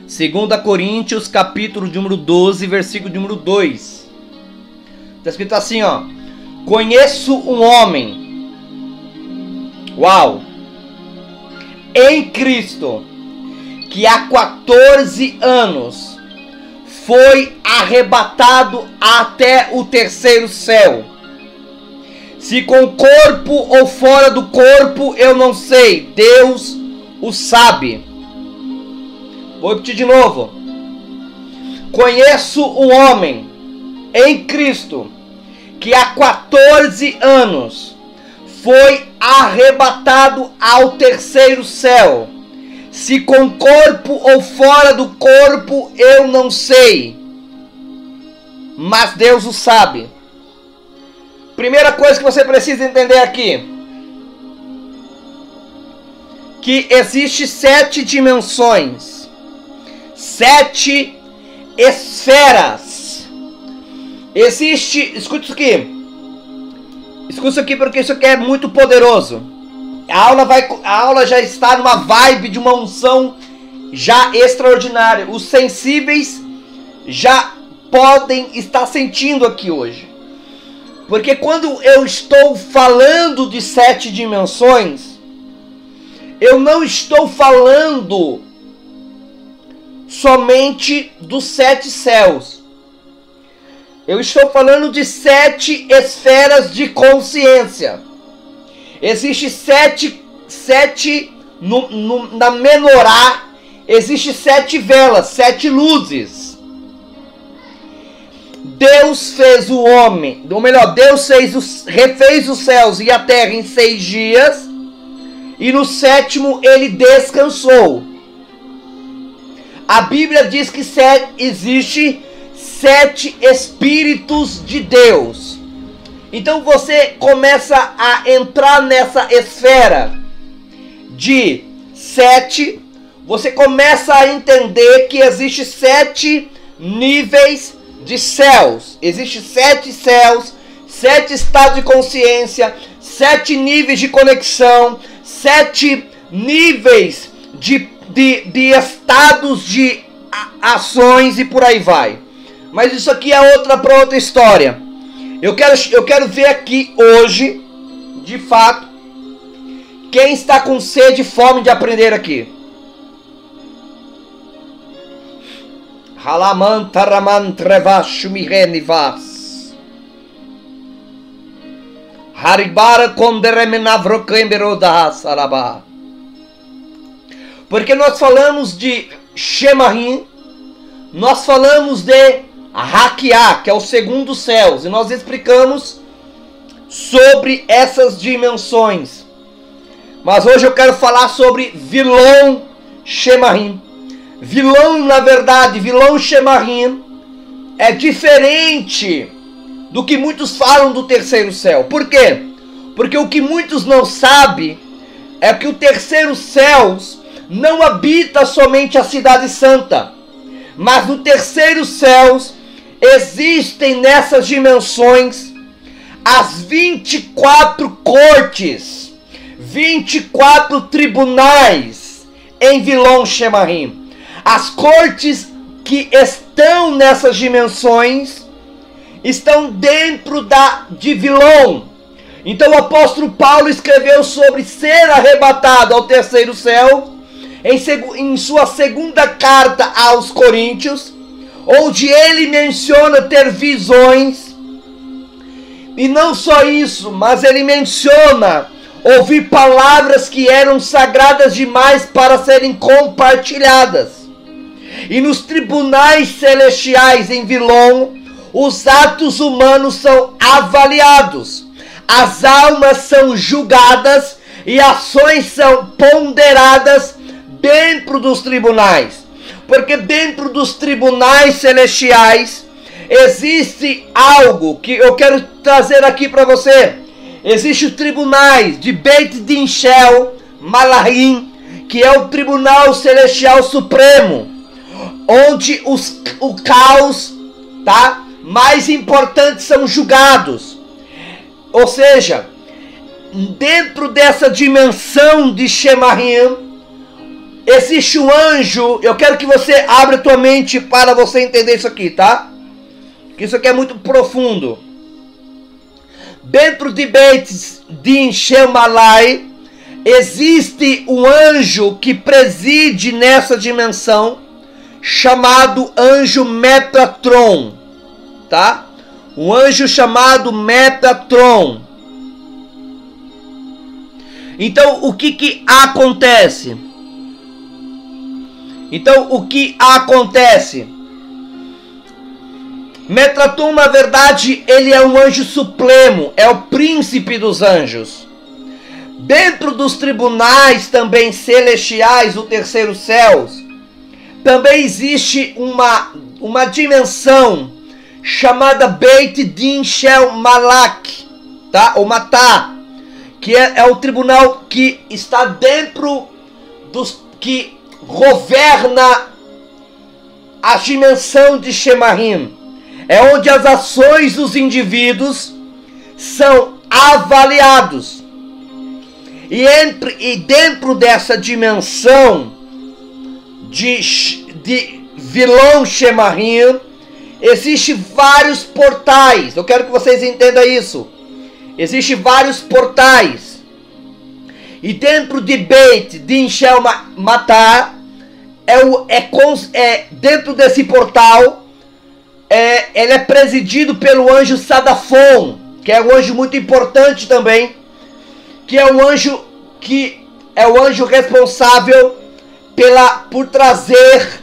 2 Coríntios, capítulo número 12, versículo número 2. Está escrito assim, ó. Conheço um homem, uau, em Cristo, que há 14 anos foi arrebatado até o terceiro céu. Se com o corpo ou fora do corpo, eu não sei. Deus o sabe. Vou repetir de novo. Conheço um homem em Cristo que há 14 anos foi arrebatado ao terceiro céu. Se com corpo ou fora do corpo, eu não sei. Mas Deus o sabe. Primeira coisa que você precisa entender aqui. Que existe 7 dimensões. 7 esferas. Existe, escuta isso aqui. Escuta isso aqui porque isso aqui é muito poderoso. A aula já está numa vibe de uma unção já extraordinária. Os sensíveis já podem estar sentindo aqui hoje. Porque quando eu estou falando de 7 dimensões, eu não estou falando somente dos 7 céus. Eu estou falando de 7 esferas de consciência. Existe 7 na menorá, existe 7 velas, 7 luzes. Deus fez o homem, ou melhor, Deus refez os céus e a terra em 6 dias, e no 7º ele descansou. A Bíblia diz que existe 7 Espíritos de Deus. Então você começa a entrar nessa esfera de 7, você começa a entender que existe 7 níveis de céus. Existe 7 céus, 7 estados de consciência, 7 níveis de conexão, 7 níveis de estados de ações e por aí vai. Mas isso aqui é para outra história. Eu quero ver aqui hoje, de fato, quem está com sede e fome de aprender aqui. Halaman taraman trevashu mirenivas. Haribara konderemenavroquemberoda sarabá. Porque nós falamos de Shemahim, nós falamos de Hakiá, que é o segundo céu, e nós explicamos sobre essas dimensões. Mas hoje eu quero falar sobre Vilon Shemahim. Vilon, na verdade, Vilon Shemahim é diferente do que muitos falam do terceiro céu. Por quê? Porque o que muitos não sabem é que o terceiro céu não habita somente a cidade santa, mas no terceiro céu existem nessas dimensões as 24 cortes, 24 tribunais em Vilon Shemahim. As cortes que estão nessas dimensões estão dentro de Vilon. Então o apóstolo Paulo escreveu sobre ser arrebatado ao terceiro céu em sua segunda carta aos Coríntios, onde ele menciona ter visões. E não só isso, mas ele menciona ouvir palavras que eram sagradas demais para serem compartilhadas. E nos tribunais celestiais em Vilon, os atos humanos são avaliados, as almas são julgadas e ações são ponderadas dentro dos tribunais. Porque dentro dos tribunais celestiais existe algo que eu quero trazer aqui para você. Existem os tribunais de Beit Din Shel Malachim, que é o tribunal celestial supremo, onde o caos, tá, mais importantes são julgados. Ou seja, dentro dessa dimensão de Shemahim, existe um anjo. Eu quero que você abra a tua mente para você entender isso aqui, tá? Isso aqui é muito profundo. Dentro de Beit Din Shel Malai existe um anjo que preside nessa dimensão, chamado anjo Metatron, tá? Um anjo chamado Metatron. Então, o que acontece? Metatron, na verdade, ele é um anjo supremo, é o príncipe dos anjos. Dentro dos tribunais também celestiais, o terceiro céu, também existe uma dimensão chamada Beit Din Shel Malak, tá? Ou Matá, que é o tribunal que está dentro que governa a dimensão de Shemahim. É onde as ações dos indivíduos são avaliados. E dentro dessa dimensão de vilão Shemahim, existem vários portais. Eu quero que vocês entendam isso. Existem vários portais. E dentro de Beit Din Shel Matá, dentro desse portal, ele é presidido pelo anjo Sadafon, que é um anjo muito importante também, que é um anjo responsável por trazer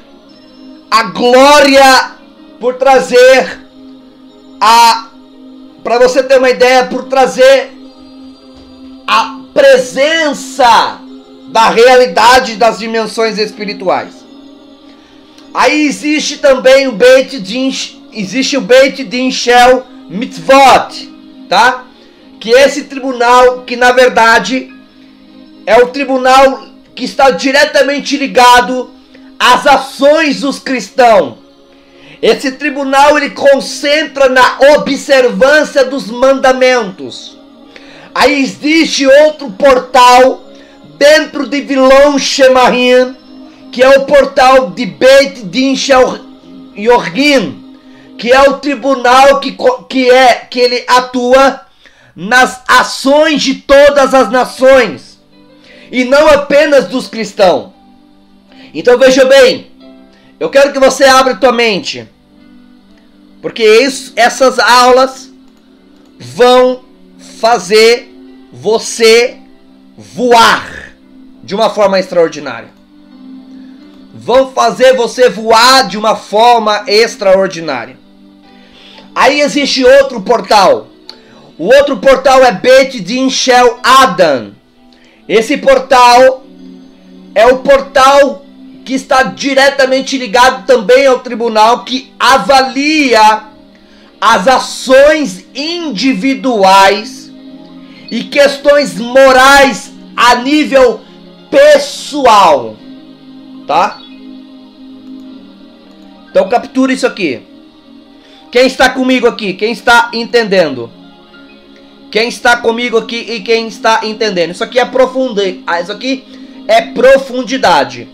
a glória, por trazer para você ter uma ideia, por trazer a presença da realidade das dimensões espirituais. Aí existe também o Beit Din Shel Mitzvot, tá? Que esse tribunal, que na verdade é o tribunal que está diretamente ligado às ações dos cristãos. Esse tribunal, ele concentra na observância dos mandamentos. Aí existe outro portal dentro de vilão Shemahim, que é o portal de Beit Din Shel Yorgim, que é o tribunal que ele atua nas ações de todas as nações, e não apenas dos cristãos. Então veja bem, eu quero que você abra tua mente, porque essas aulas vão fazer você voar de uma forma extraordinária. Vão fazer você voar de uma forma extraordinária. Aí existe outro portal. O outro portal é Beit Din Shel Adam. Esse portal é o portal que está diretamente ligado também ao tribunal que avalia as ações individuais e questões morais a nível pessoal, tá? Então captura isso aqui. Quem está comigo aqui? Quem está entendendo? Quem está comigo aqui e quem está entendendo? Isso aqui é isso aqui é profundidade.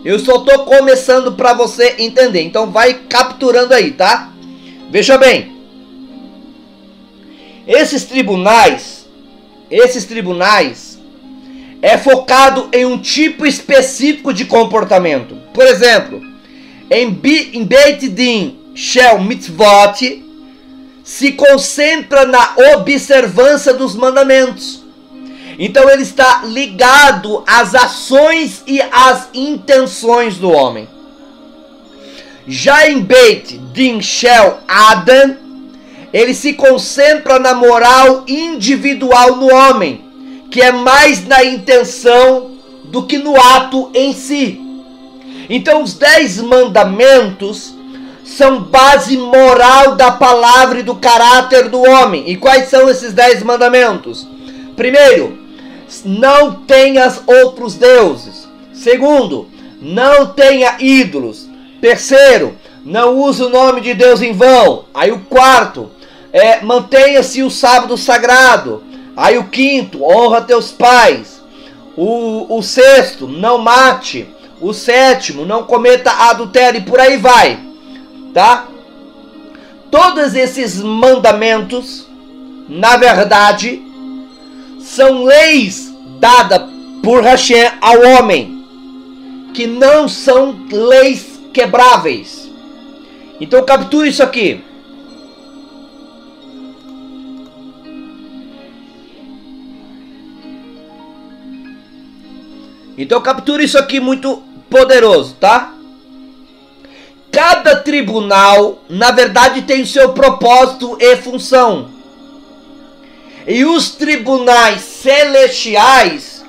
Eu só estou começando para você entender. Então vai capturando aí, tá? Veja bem. Esses tribunais é focado em um tipo específico de comportamento. Por exemplo, em Beit Din Shel Mitzvot se concentra na observância dos mandamentos. Então ele está ligado às ações e às intenções do homem. Já em Beit Din Shel Adam, ele se concentra na moral individual no homem, que é mais na intenção do que no ato em si. Então os 10 mandamentos são base moral da palavra e do caráter do homem. E quais são esses 10 mandamentos? Primeiro, não tenhas outros deuses. Segundo, não tenha ídolos. Terceiro, não use o nome de Deus em vão. Aí o quarto, mantenha-se o sábado sagrado. Aí o quinto, honra teus pais. O sexto, não mate. o 7º, não cometa adultério, e por aí vai, tá? Todos esses mandamentos, na verdade, são leis dadas por Hashem ao homem, que não são leis quebráveis. Então capture isso aqui. Então captura isso aqui, muito poderoso, tá? Cada tribunal, na verdade, tem o seu propósito e função. E os tribunais celestiais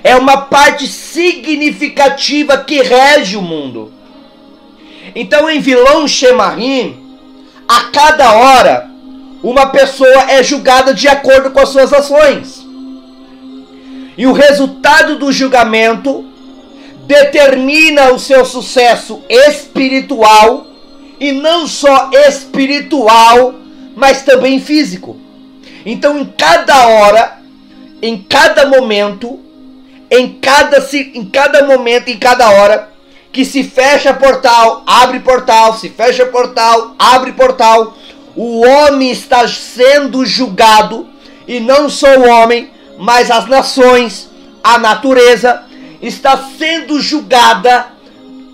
é uma parte significativa que rege o mundo. Então em Vilon Shemarim, a cada hora, uma pessoa é julgada de acordo com as suas ações. E o resultado do julgamento determina o seu sucesso espiritual, e não só espiritual, mas também físico. Então em cada hora, em cada momento, em cada momento, em cada hora, que se fecha portal, abre portal, se fecha portal, abre portal, o homem está sendo julgado, e não só o homem, mas as nações, a natureza está sendo julgada,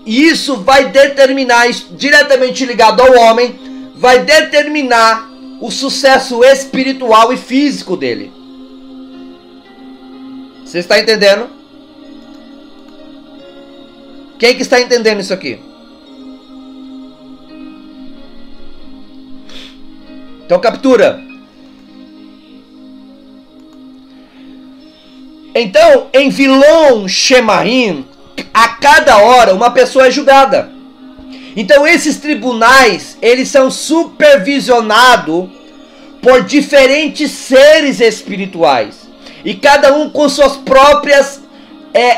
e isso vai determinar, diretamente ligado ao homem, vai determinar o sucesso espiritual e físico dele. Você está entendendo? Quem que está entendendo isso aqui? Então captura. Então, em Vilon Shemarim, a cada hora uma pessoa é julgada. Então esses tribunais, eles são supervisionados por diferentes seres espirituais, e cada um com suas próprias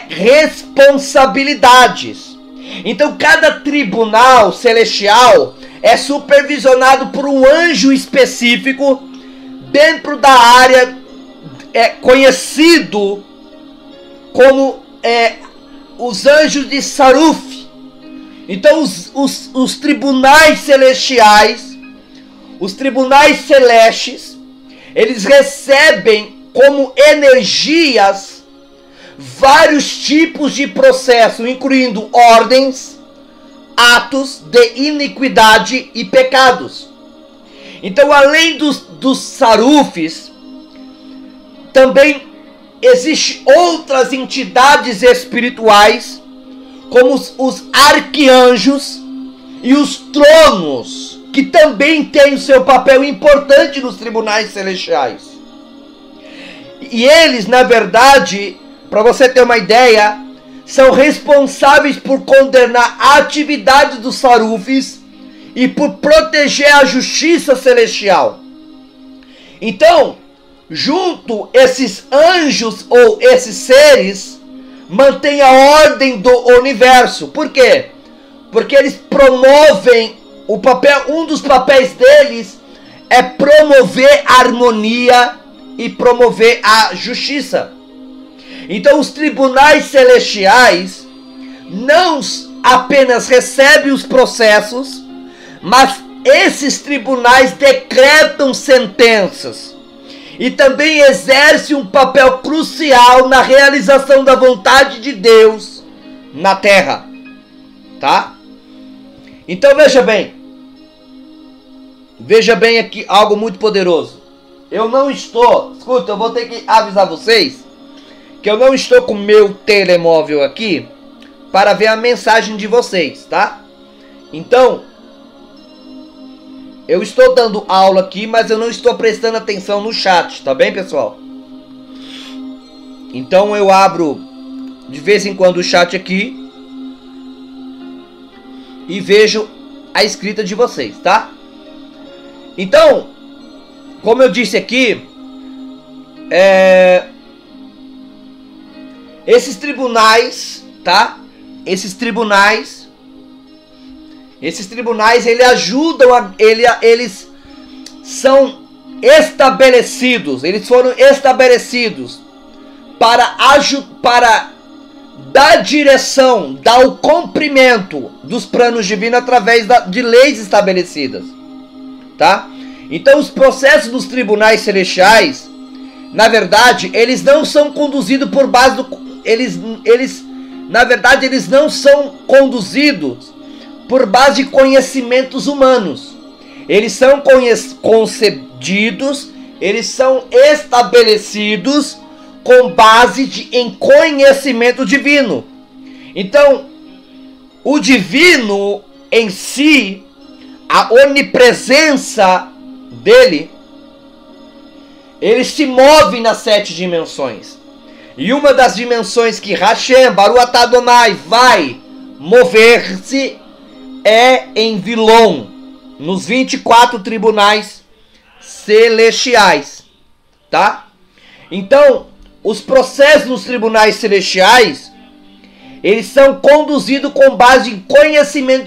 responsabilidades. Então cada tribunal celestial é supervisionado por um anjo específico dentro da área conhecido como os anjos de Saruf. Então os tribunais celestiais, os tribunais celestes, eles recebem como energias vários tipos de processo, incluindo ordens, atos de iniquidade e pecados. Então além dos Sarufes, também existem outras entidades espirituais, como os arcanjos e os tronos, que também têm o seu papel importante nos tribunais celestiais. E eles, na verdade, para você ter uma ideia, são responsáveis por condenar a atividade dos sarufes e por proteger a justiça celestial. Então, junto esses anjos ou esses seres mantêm a ordem do universo. Por quê? Porque eles promovem um dos papéis deles é promover a harmonia e promover a justiça. Então os tribunais celestiais não apenas recebem os processos, mas esses tribunais decretam sentenças e também exerce um papel crucial na realização da vontade de Deus na terra, tá? Então veja bem aqui algo muito poderoso. Eu não estou, escuta, eu vou ter que avisar vocês que eu não estou com o meu telemóvel aqui para ver a mensagem de vocês, tá? Então, eu estou dando aula aqui, mas eu não estou prestando atenção no chat, tá bem, pessoal? Então eu abro de vez em quando o chat aqui e vejo a escrita de vocês, tá? Então, como eu disse aqui, esses tribunais, tá? Esses tribunais, eles ajudam, eles são estabelecidos, eles foram estabelecidos para dá direção, dá o cumprimento dos planos divinos através de leis estabelecidas, tá? Então os processos dos tribunais celestiais, na verdade, eles não são conduzidos por base do... Na verdade, eles não são conduzidos por base de conhecimentos humanos. Eles são concedidos, eles são estabelecidos com base em conhecimento divino. Então, o divino em si, a onipresença dele, ele se move nas 7 dimensões. E uma das dimensões que Hashem, Baruch Atah Adonai, vai mover-se é em Vilon, nos 24 tribunais celestiais, tá? Então, os processos nos tribunais celestiais, eles são conduzidos com base em conhecimento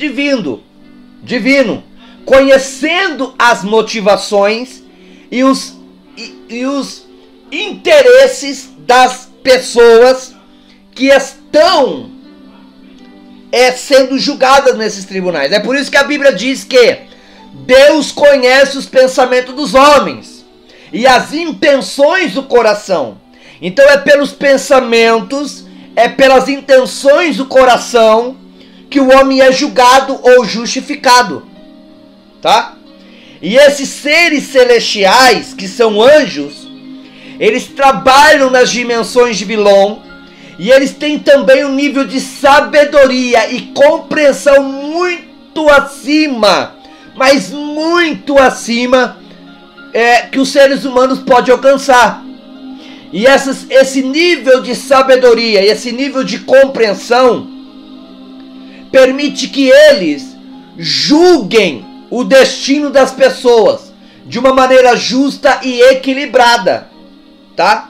divino, conhecendo as motivações e os interesses das pessoas que estão sendo julgadas nesses tribunais. É por isso que a Bíblia diz que Deus conhece os pensamentos dos homens e as intenções do coração. Então é pelos pensamentos, é pelas intenções do coração que o homem é julgado ou justificado, tá? E esses seres celestiais, que são anjos, eles trabalham nas dimensões de Vilon, e eles têm também um nível de sabedoria e compreensão muito acima, mas muito acima, que os seres humanos podem alcançar. E esse nível de sabedoria e esse nível de compreensão permite que eles julguem o destino das pessoas de uma maneira justa e equilibrada, tá?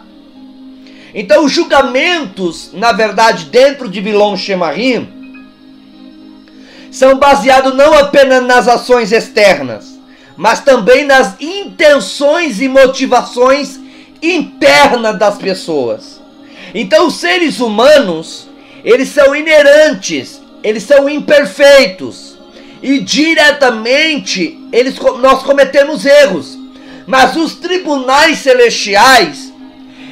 Então os julgamentos, na verdade, dentro de Vilon Shemarim, são baseados não apenas nas ações externas, mas também nas intenções e motivações internas das pessoas. Então os seres humanos, eles são inerentes, eles são imperfeitos, e diretamente nós cometemos erros. Mas os tribunais celestiais,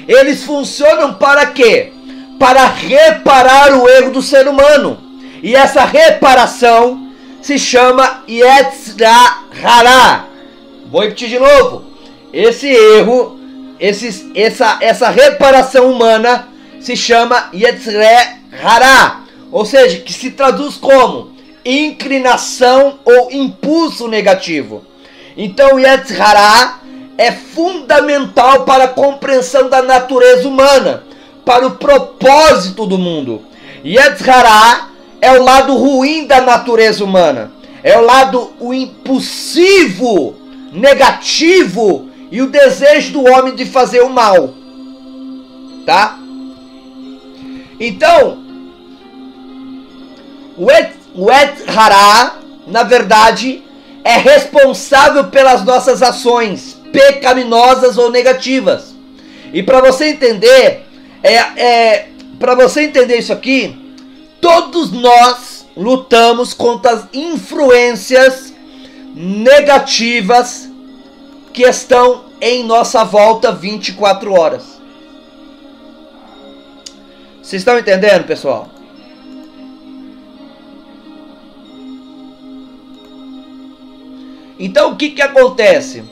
eles funcionam para quê? Para reparar o erro do ser humano. E essa reparação se chama Yetzirah Hará. Vou repetir de novo. Esse erro, essa reparação humana se chama Yetzirah Hará. Ou seja, que se traduz como inclinação ou impulso negativo. Então Yetzirah Hará é fundamental para a compreensão da natureza humana, para o propósito do mundo. Yetzirah Hará é o lado ruim da natureza humana, é o lado impulsivo, negativo e o desejo do homem de fazer o mal, tá? Então, o Yetzirah Hará, na verdade, é responsável pelas nossas ações pecaminosas ou negativas. E para você entender, para você entender isso aqui, todos nós lutamos contra as influências negativas que estão em nossa volta 24 horas. Vocês estão entendendo, pessoal? Então o que acontece?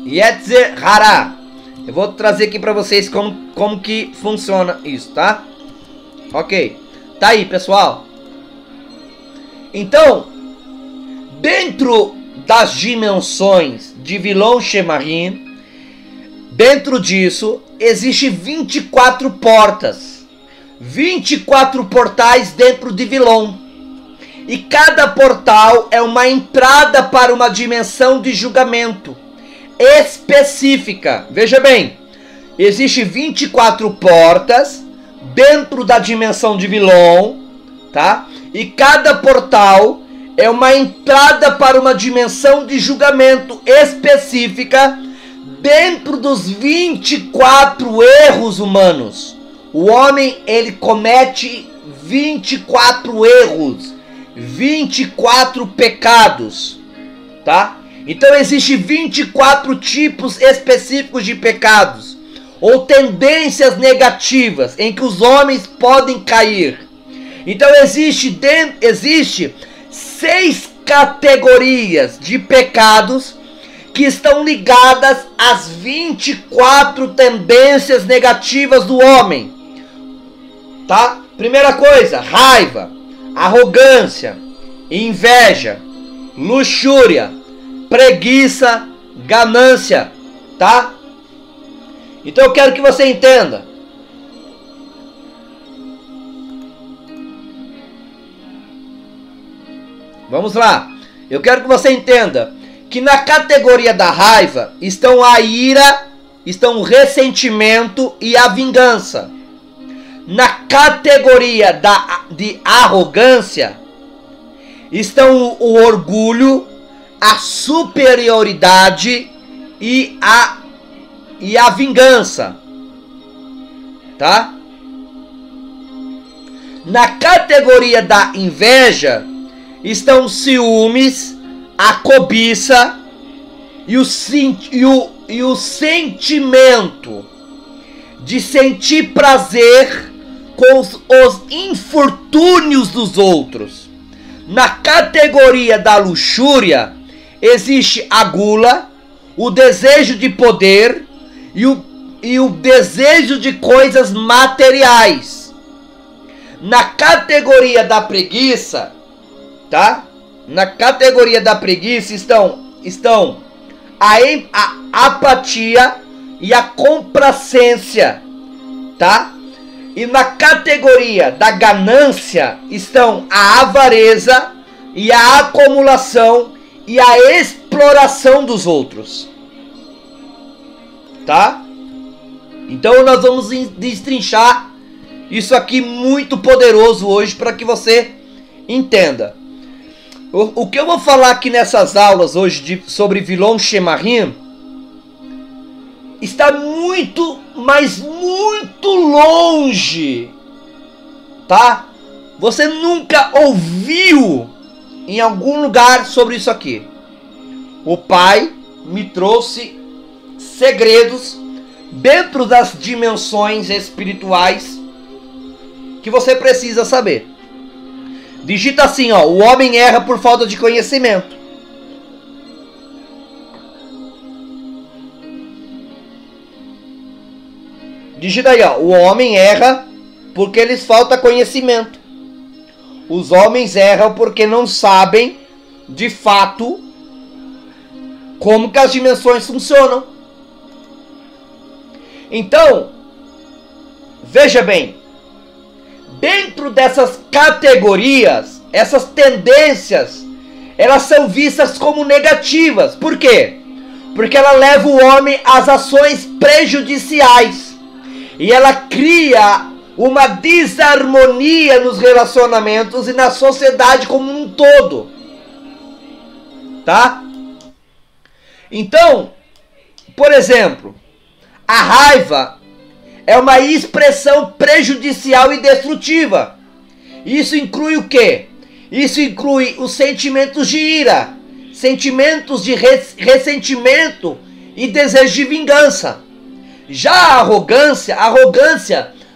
Yetzirah Hará. Eu vou trazer aqui para vocês como que funciona isso, tá? Ok. Tá aí, pessoal. Então, dentro das dimensões de Vilon Shemarim, dentro disso, existe 24 portas. 24 portais dentro de Vilon. E cada portal é uma entrada para uma dimensão de julgamento específica. Veja bem, existe 24 portas dentro da dimensão de Vilon, tá? E cada portal é uma entrada para uma dimensão de julgamento específica dentro dos 24 erros humanos O homem, ele comete 24 erros, 24 pecados, tá? Então existe 24 tipos específicos de pecados ou tendências negativas em que os homens podem cair. Então existe 6 categorias de pecados que estão ligadas às 24 tendências negativas do homem, tá? Primeira coisa, raiva, arrogância, inveja, luxúria, preguiça, ganância, tá? Então eu quero que você entenda. Vamos lá. Eu quero que você entenda que na categoria da raiva estão a ira, estão o ressentimento e a vingança. Na categoria de arrogância estão o orgulho, a superioridade e a vingança, tá? Na categoria da inveja estão os ciúmes, a cobiça e o sentimento de sentir prazer com os infortúnios dos outros. Na categoria da luxúria existe a gula, o desejo de poder e o desejo de coisas materiais. Na categoria da preguiça, tá? Na categoria da preguiça estão a apatia e a complacência, tá? E na categoria da ganância estão a avareza e a acumulação e a exploração dos outros, tá? Então nós vamos destrinchar isso aqui muito poderoso hoje para que você entenda. O que eu vou falar aqui nessas aulas hoje sobre Vilom Shemahim está muito, mas muito longe, tá? Você nunca ouviu em algum lugar sobre isso aqui. O Pai me trouxe segredos dentro das dimensões espirituais que você precisa saber. Digita assim, ó: o homem erra por falta de conhecimento. Digita aí, ó: o homem erra porque lhes falta conhecimento. Os homens erram porque não sabem, de fato, como que as dimensões funcionam. Então, veja bem, dentro dessas categorias, essas tendências, elas são vistas como negativas. Por quê? Porque ela leva o homem às ações prejudiciais. E ela cria uma desarmonia nos relacionamentos e na sociedade como um todo. Tá? Então, por exemplo, a raiva é uma expressão prejudicial e destrutiva. Isso inclui o quê? Isso inclui os sentimentos de ira, sentimentos de ressentimento e desejo de vingança. Já a arrogância,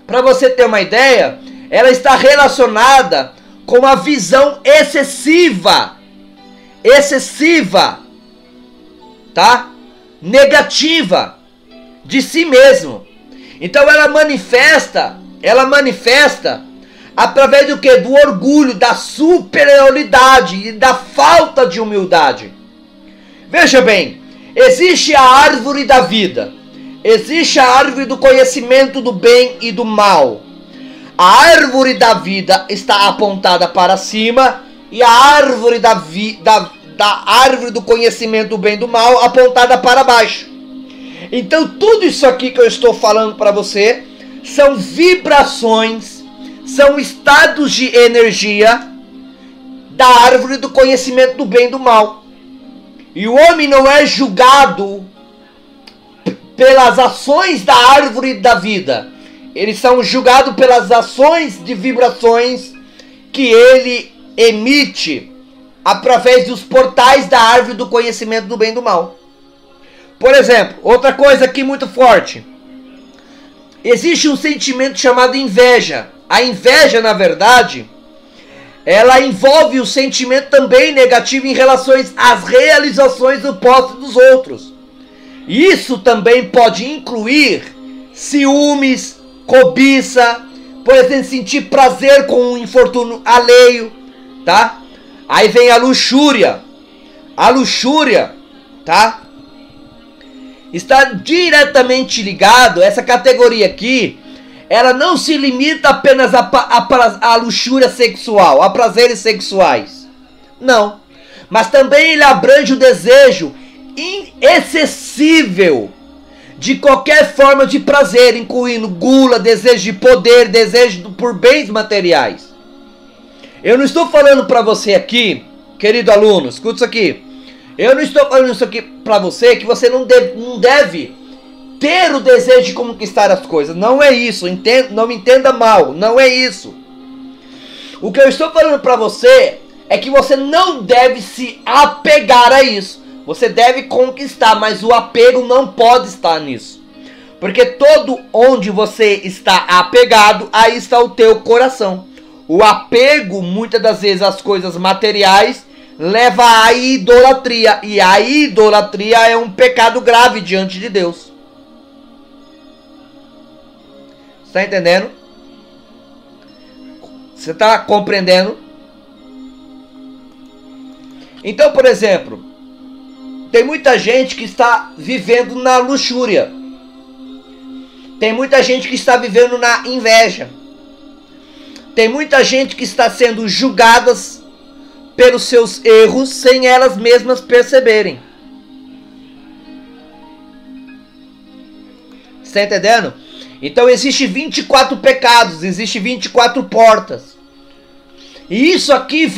para você ter uma ideia, ela está relacionada com a visão excessiva, tá? Negativa de si mesmo. Então ela manifesta através do que? Do orgulho, da superioridade e da falta de humildade. Veja bem, existe a árvore da vida, existe a árvore do conhecimento do bem e do mal. A árvore da vida está apontada para cima e a árvore da árvore do conhecimento do bem e do mal apontada para baixo. Então tudo isso aqui que eu estou falando para você são vibrações, são estados de energia da árvore do conhecimento do bem e do mal. E o homem não é julgado pelas ações da árvore da vida. eles são julgados pelas ações de vibrações que ele emite através dos portais da árvore do conhecimento do bem e do mal. Por exemplo, outra coisa aqui muito forte. Existe um sentimento chamado inveja. A inveja, na verdade, ela envolve o sentimento também negativo em relação às realizações do posto dos outros. Isso também pode incluir ciúmes, cobiça, por exemplo, sentir prazer com um infortúnio alheio, tá? Aí vem a luxúria. A luxúria, tá? Está diretamente ligado, essa categoria aqui, ela não se limita apenas a luxúria sexual, a prazeres sexuais. Não. Mas também ele abrange o desejo excessivo de qualquer forma de prazer, incluindo gula, desejo de poder, desejo por bens materiais. Eu não estou falando para você aqui, querido aluno, escuta isso aqui. Eu não estou falando isso aqui para você que você não deve ter o desejo de conquistar as coisas. Não é isso, não me entenda mal, não é isso. O que eu estou falando para você é que você não deve se apegar a isso. Você deve conquistar, mas o apego não pode estar nisso. Porque todo onde você está apegado, aí está o teu coração. O apego, muitas das vezes, às coisas materiais, leva à idolatria. E a idolatria é um pecado grave diante de Deus. Está entendendo? Você está compreendendo? Então, por exemplo, tem muita gente que está vivendo na luxúria. Tem muita gente que está vivendo na inveja. Tem muita gente que está sendo julgadas pelos seus erros sem elas mesmas perceberem. Está entendendo? Então existe 24 pecados, existe 24 portas. E isso aqui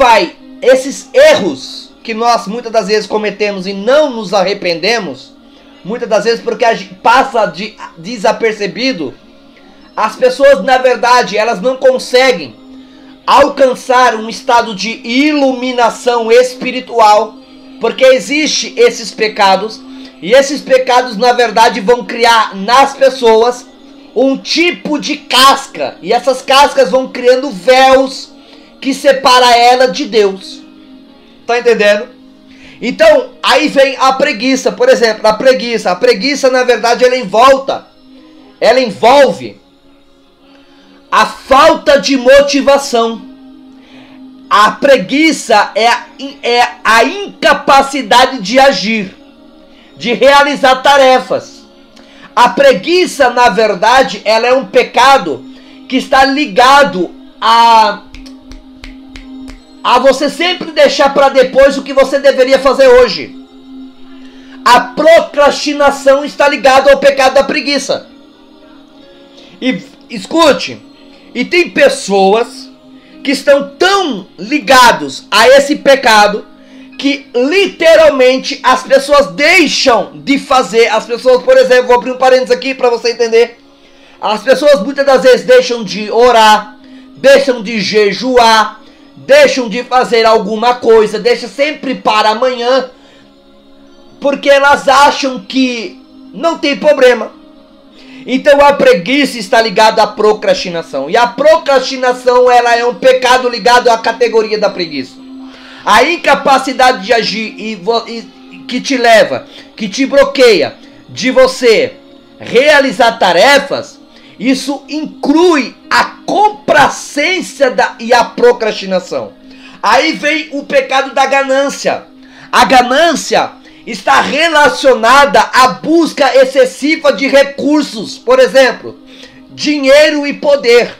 esses erros que nós muitas das vezes cometemos e não nos arrependemos, muitas das vezes porque a gente passa desapercebido, as pessoas, na verdade, elas não conseguem alcançar um estado de iluminação espiritual, porque existe esses pecados, e esses pecados, na verdade, vão criar nas pessoas um tipo de casca, e essas cascas vão criando véus que separa ela de Deus. Tá entendendo? Então, aí vem a preguiça, por exemplo, a preguiça, na verdade, ela envolve a falta de motivação. A preguiça é a incapacidade de agir, de realizar tarefas. A preguiça, na verdade, ela é um pecado que está ligado a você sempre deixar para depois o que você deveria fazer hoje. A procrastinação está ligada ao pecado da preguiça. E escute, e tem pessoas que estão tão ligados a esse pecado que literalmente as pessoas deixam de fazer. As pessoas, por exemplo, vou abrir um parênteses aqui para você entender. As pessoas muitas das vezes deixam de orar, deixam de jejuar, deixam de fazer alguma coisa, deixam sempre para amanhã, porque elas acham que não tem problema. Então a preguiça está ligada à procrastinação. E a procrastinação, ela é um pecado ligado à categoria da preguiça. A incapacidade de agir que te leva, que te bloqueia de você realizar tarefas, isso inclui a complacência e a procrastinação. Aí vem o pecado da ganância. A ganância está relacionada à busca excessiva de recursos, por exemplo, dinheiro e poder.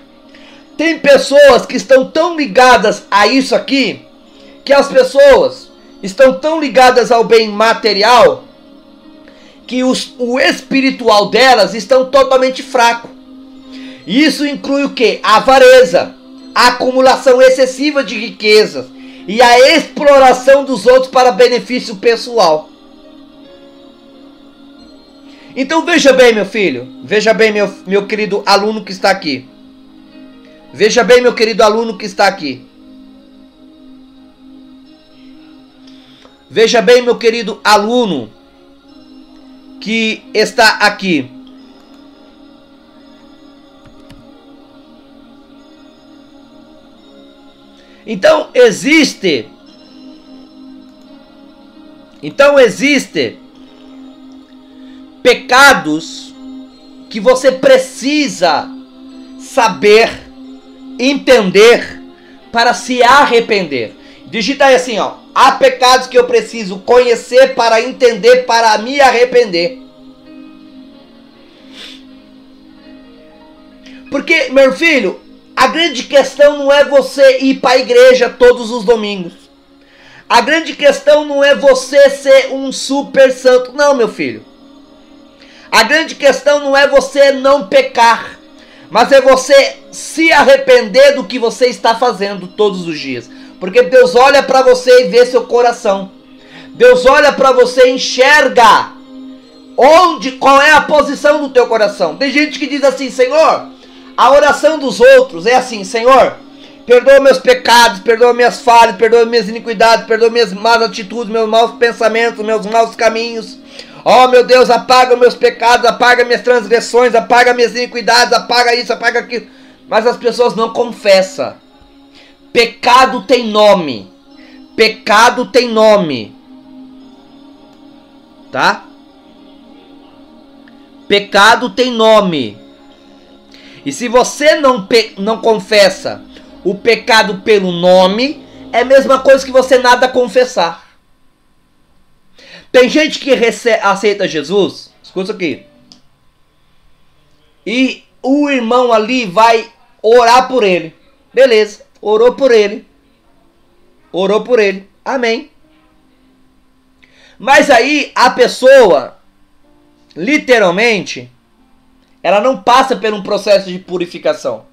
Tem pessoas que estão tão ligadas a isso aqui, que as pessoas estão tão ligadas ao bem material, que o espiritual delas estão totalmente fraco. Isso inclui o quê? A avareza, a acumulação excessiva de riquezas e a exploração dos outros para benefício pessoal. Então veja bem, meu filho. Veja bem, meu querido aluno que está aqui. Veja bem, meu querido aluno que está aqui. Veja bem, meu querido aluno que está aqui. Então existe pecados que você precisa saber, entender para se arrepender. Digita aí assim, ó: há pecados que eu preciso conhecer para entender, para me arrepender. Porque, meu filho, a grande questão não é você ir para a igreja todos os domingos. A grande questão não é você ser um super santo. Não, meu filho. A grande questão não é você não pecar, mas é você se arrepender do que você está fazendo todos os dias. Porque Deus olha para você e vê seu coração. Deus olha para você e enxerga qual é a posição do teu coração. Tem gente que diz assim: Senhor, a oração dos outros é assim: Senhor, perdoa meus pecados, perdoa minhas falhas, perdoa minhas iniquidades, perdoa minhas más atitudes, meus maus pensamentos, meus maus caminhos. Oh, meu Deus, apaga meus pecados, apaga minhas transgressões, apaga minhas iniquidades, apaga isso, apaga aquilo. Mas as pessoas não confessam. Pecado tem nome. Pecado tem nome. Tá? Pecado tem nome. E se você não confessa o pecado pelo nome, é a mesma coisa que você nada confessar. Tem gente que aceita Jesus, escuta aqui, e o irmão ali vai orar por ele. Beleza, orou por ele. Orou por ele. Amém. Mas aí a pessoa, literalmente, ela não passa por um processo de purificação.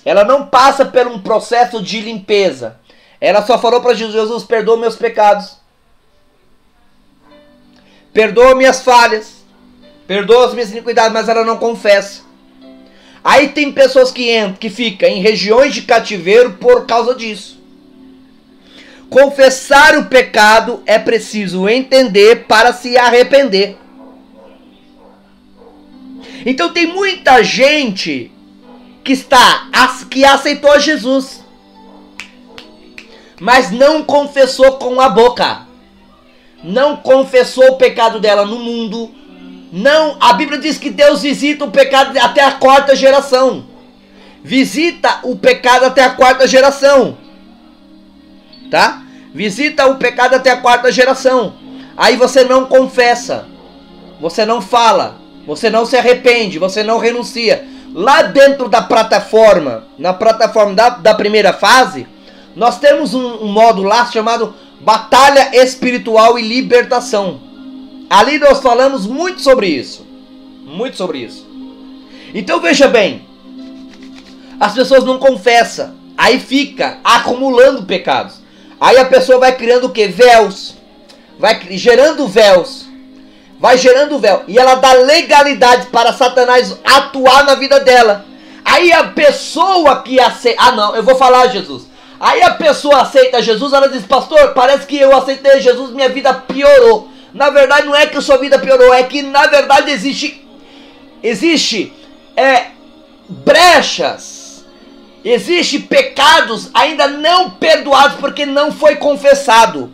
Ela não passa por um processo de limpeza. Ela só falou para Jesus: perdoa meus pecados. Perdoa minhas falhas. Perdoa as minhas iniquidades, mas ela não confessa. Aí tem pessoas que ficam em regiões de cativeiro por causa disso. Confessar o pecado é preciso entender para se arrepender. Então tem muita gente que aceitou Jesus, mas não confessou com a boca. Não confessou o pecado dela no mundo. Não, a Bíblia diz que Deus visita o pecado até a 4ª geração. Visita o pecado até a 4ª geração. Tá? Visita o pecado até a 4ª geração. Aí você não confessa. Você não fala. Você não se arrepende. Você não renuncia. Lá dentro da plataforma, na plataforma da primeira fase, nós temos um módulo lá chamado Batalha Espiritual e Libertação. Ali nós falamos muito sobre isso. Muito sobre isso. Então veja bem. As pessoas não confessam. Aí fica acumulando pecados. Aí a pessoa vai criando o quê? Véus. Vai gerando véus. Vai gerando véu. E ela dá legalidade para Satanás atuar na vida dela. Aí a pessoa que aceita... Ah não, eu vou falar Jesus. Aí a pessoa aceita Jesus, ela diz: pastor, parece que eu aceitei Jesus, minha vida piorou. Na verdade não é que a sua vida piorou, é que na verdade existe brechas, existe pecados ainda não perdoados porque não foi confessado.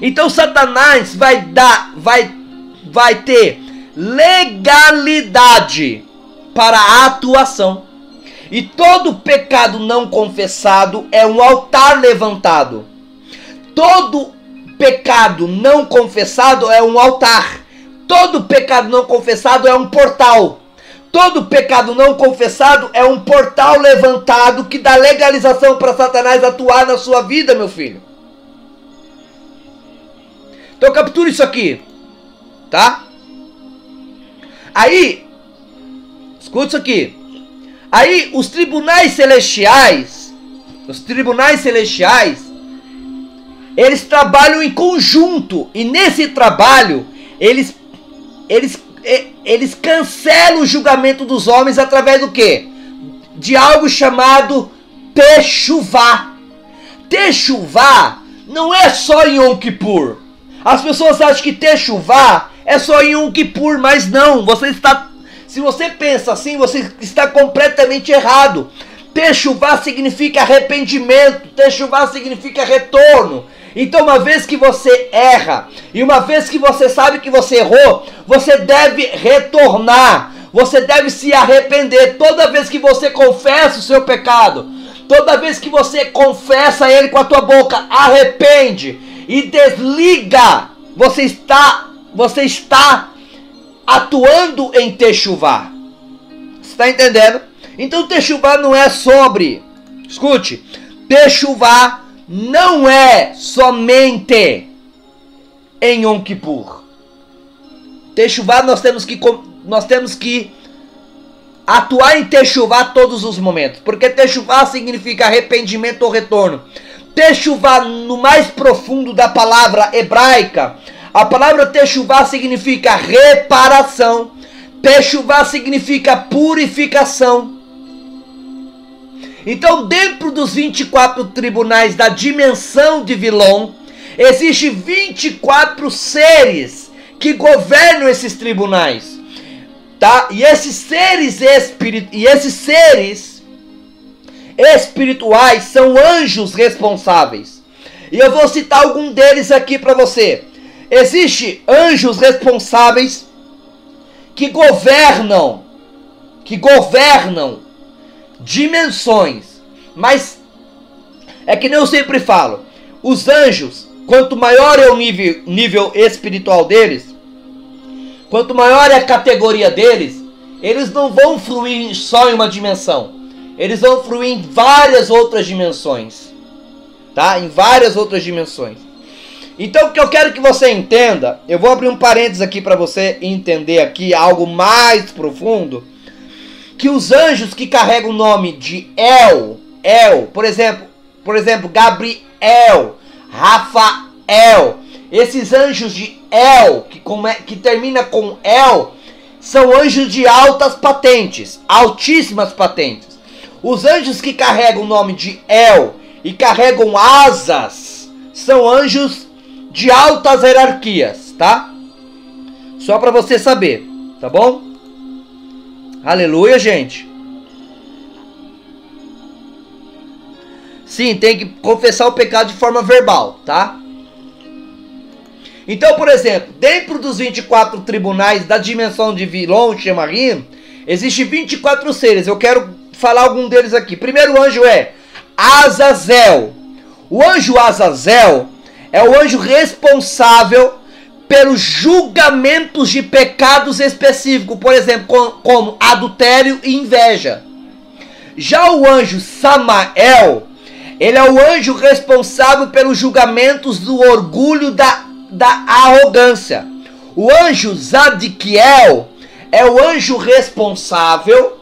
Então Satanás vai ter legalidade para a atuação. E todo pecado não confessado é um altar levantado. Todo pecado não confessado é um altar. Todo pecado não confessado é um portal. Todo pecado não confessado é um portal levantado que dá legalização para Satanás atuar na sua vida, meu filho. Então captura isso aqui, tá? Aí, escuta isso aqui. Aí os tribunais celestiais, eles trabalham em conjunto. E nesse trabalho, eles cancelam o julgamento dos homens através do quê? De algo chamado Techuvá. Techuvá não é só em Yom Kippur. As pessoas acham que Techuvá é só em Yom Kippur, mas não. Se você pensa assim, você está completamente errado. Techuvá significa arrependimento. Techuvá significa retorno. Então, uma vez que você erra, e uma vez que você sabe que você errou, você deve retornar, você deve se arrepender. Toda vez que você confessa o seu pecado, toda vez que você confessa ele com a tua boca, arrepende e desliga, você está atuando em Techuvá. Você está entendendo? Então, Techuvá não é sobre, escute, Techuvá não é somente em Yom Kippur. Techuvá nós temos que atuar em Techuvá todos os momentos, porque Techuvá significa arrependimento ou retorno. Techuvá, no mais profundo da palavra hebraica, a palavra Techuvá significa reparação. Techuvá significa purificação. Então, dentro dos 24 tribunais da dimensão de Vilon, existem 24 seres que governam esses tribunais, tá? E esses seres espirituais são anjos responsáveis. E eu vou citar algum deles aqui para você. Existem anjos responsáveis que governam dimensões, mas é que nem eu sempre falo, os anjos, quanto maior é o nível espiritual deles, quanto maior é a categoria deles, eles não vão fluir só em uma dimensão, eles vão fluir em várias outras dimensões, tá? Em várias outras dimensões. Então, o que eu quero que você entenda, eu vou abrir um parênteses aqui para você entender aqui algo mais profundo, que os anjos que carregam o nome de El, por exemplo, Gabriel, Rafael, esses anjos de El, que termina com El, são anjos de altas patentes, altíssimas patentes. Os anjos que carregam o nome de El e carregam asas, são anjos de altas hierarquias, tá? Só para você saber, tá bom? Aleluia, gente. Sim, tem que confessar o pecado de forma verbal, tá? Então, por exemplo, dentro dos 24 tribunais da dimensão de Vilon, Shemarim, existem 24 seres. Eu quero falar algum deles aqui. Primeiro anjo é Azazel. O anjo Azazel é o anjo responsável pelos julgamentos de pecados específicos, por exemplo, como adultério e inveja. Já o anjo Samael, ele é o anjo responsável pelos julgamentos do orgulho da arrogância. O anjo Zadkiel é o anjo responsável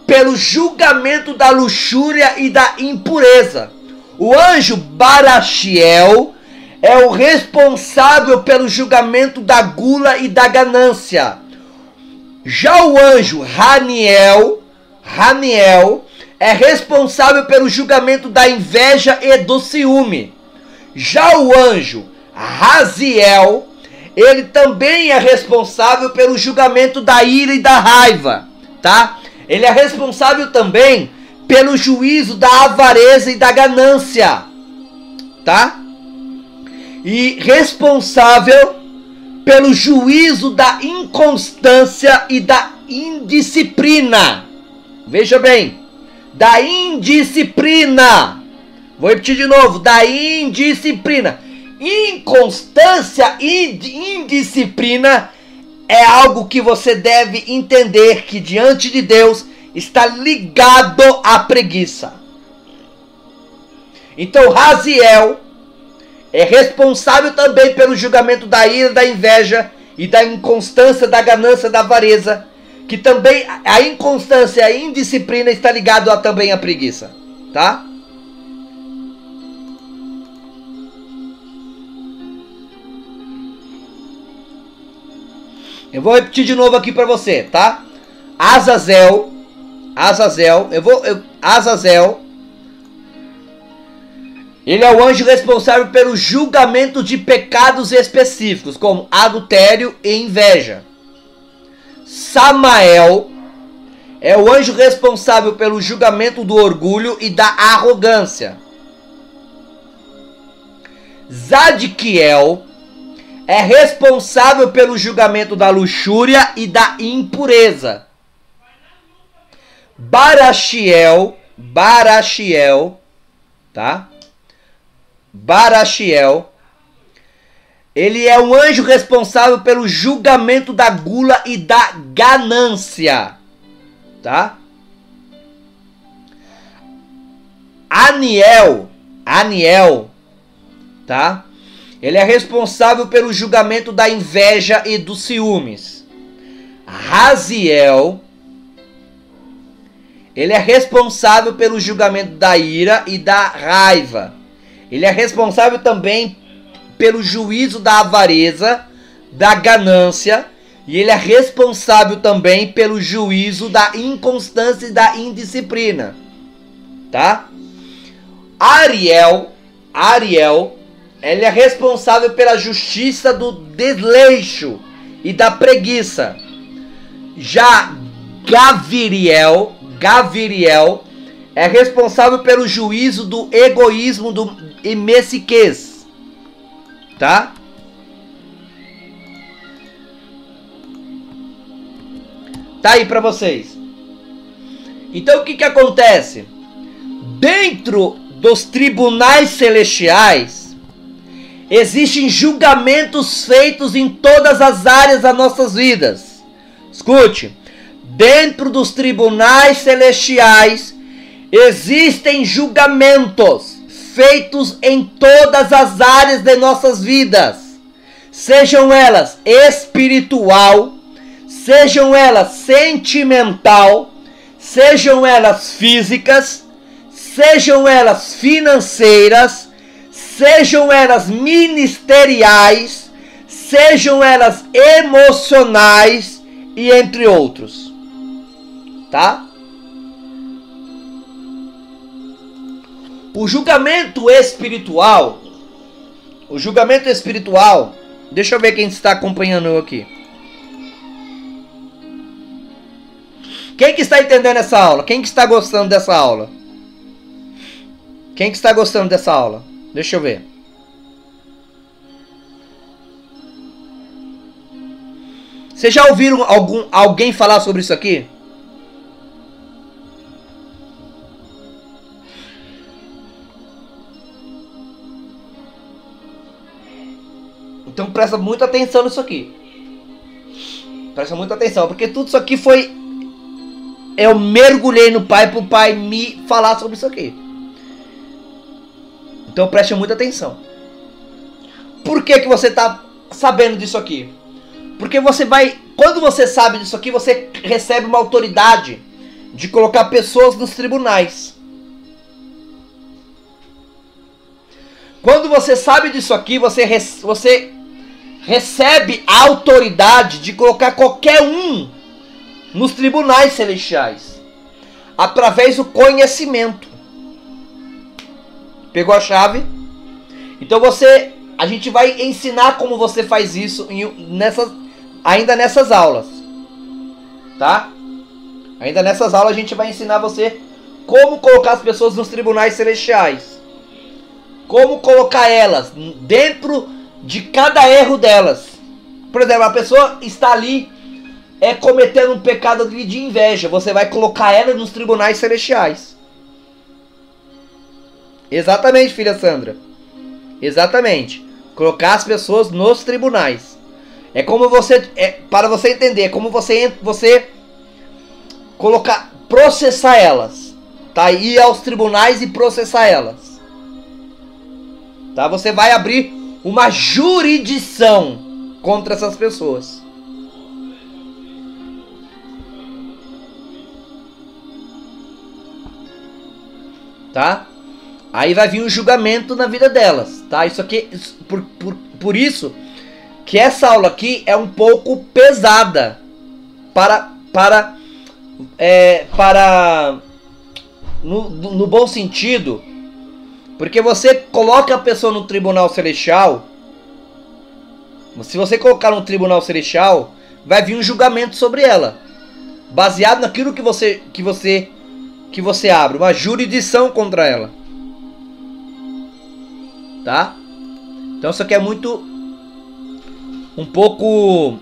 pelo julgamento da luxúria e da impureza. O anjo Barachiel é o responsável pelo julgamento da gula e da ganância. Já o anjo Raniel é responsável pelo julgamento da inveja e do ciúme. Já o anjo Raziel, ele também é responsável pelo julgamento da ira e da raiva, tá? Ele é responsável também pelo juízo da avareza e da ganância, tá? E responsável pelo juízo da inconstância e da indisciplina. Veja bem, da indisciplina. Vou repetir de novo, da indisciplina. Inconstância e indisciplina é algo que você deve entender que diante de Deus está ligado à preguiça. Então Raziel é responsável também pelo julgamento da ira, da inveja e da inconstância, da ganância, da avareza, que também a inconstância e a indisciplina está ligado também à preguiça, tá? Eu vou repetir de novo aqui para você, tá? Azazel, Azazel, ele é o anjo responsável pelo julgamento de pecados específicos, como adultério e inveja. Samael é o anjo responsável pelo julgamento do orgulho e da arrogância. Zadkiel é responsável pelo julgamento da luxúria e da impureza. Baraxiel, tá? Baraxiel, ele é um anjo responsável pelo julgamento da gula e da ganância, tá? Aniel, tá? Ele é responsável pelo julgamento da inveja e dos ciúmes. Raziel, ele é responsável pelo julgamento da ira e da raiva. Ele é responsável também pelo juízo da avareza, da ganância, e ele é responsável também pelo juízo da inconstância e da indisciplina, tá? Ariel, ele é responsável pela justiça do desleixo e da preguiça. Já Gaviriel é responsável pelo juízo do egoísmo e messiquez, tá? Tá aí pra vocês. Então o que acontece? Dentro dos tribunais celestiais existem julgamentos feitos em todas as áreas das nossas vidas. Escute, dentro dos tribunais celestiais existem julgamentos feitos em todas as áreas de nossas vidas, sejam elas espiritual, sejam elas sentimental, sejam elas físicas, sejam elas financeiras, sejam elas ministeriais, sejam elas emocionais e entre outros, tá? O julgamento espiritual, deixa eu ver quem está acompanhando eu aqui. Quem que está entendendo essa aula? Quem que está gostando dessa aula? Quem que está gostando dessa aula? Deixa eu ver. Vocês já ouviram alguém falar sobre isso aqui? Então presta muita atenção nisso aqui. Presta muita atenção, porque tudo isso aqui foi... Eu mergulhei no Pai para o Pai me falar sobre isso aqui. Então preste muita atenção. Por que você está sabendo disso aqui? Porque você vai... Quando você sabe disso aqui, você recebe uma autoridade de colocar pessoas nos tribunais. Quando você sabe disso aqui, você recebe a autoridade de colocar qualquer um nos tribunais celestiais, através do conhecimento. Pegou a chave? Então a gente vai ensinar como você faz isso ainda nessas aulas, tá? Ainda nessas aulas a gente vai ensinar você como colocar as pessoas nos tribunais celestiais, como colocar elas dentro de cada erro delas. Por exemplo, a pessoa está ali cometendo um pecado de inveja. Você vai colocar ela nos tribunais celestiais. Exatamente, filha Sandra. Exatamente. Colocar as pessoas nos tribunais. É como você... para você entender, é como você processar elas. Tá? Ir aos tribunais e processar elas. Tá? Você vai abrir uma jurisdição contra essas pessoas. Tá? Aí vai vir um julgamento na vida delas, tá? Isso aqui, por isso que essa aula aqui é um pouco pesada no bom sentido, porque você coloca a pessoa no tribunal celestial. Se você colocar no tribunal celestial, vai vir um julgamento sobre ela, baseado naquilo que você abre, uma jurisdição contra ela, tá? Então isso aqui é muito, um pouco,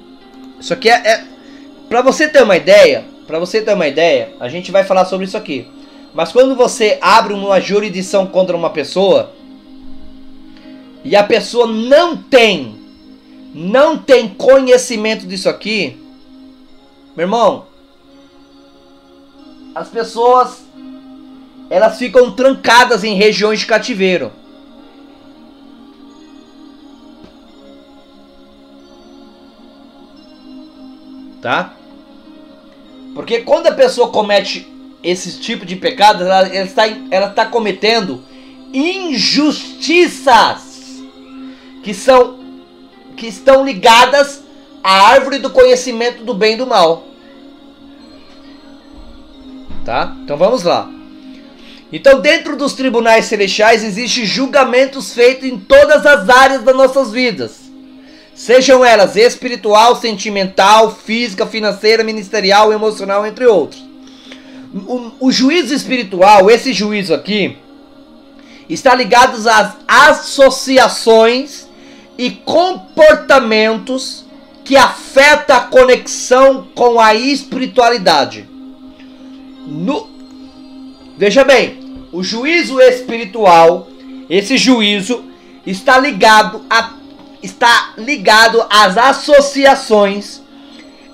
isso aqui é para você ter uma ideia, a gente vai falar sobre isso aqui. Mas quando você abre uma jurisdição contra uma pessoa e a pessoa não tem conhecimento disso aqui, meu irmão, as pessoas, elas ficam trancadas em regiões de cativeiro. Tá? Porque quando a pessoa comete esse tipo de pecado, ela está cometendo injustiças que estão ligadas à árvore do conhecimento do bem e do mal. Tá? Então vamos lá. Então, dentro dos tribunais celestiais existem julgamentos feitos em todas as áreas das nossas vidas, sejam elas espiritual, sentimental, física, financeira, ministerial, emocional, entre outros. O juízo espiritual, esse juízo aqui, está ligado às associações e comportamentos que afetam a conexão com a espiritualidade. Veja bem, o juízo espiritual, esse juízo está ligado às associações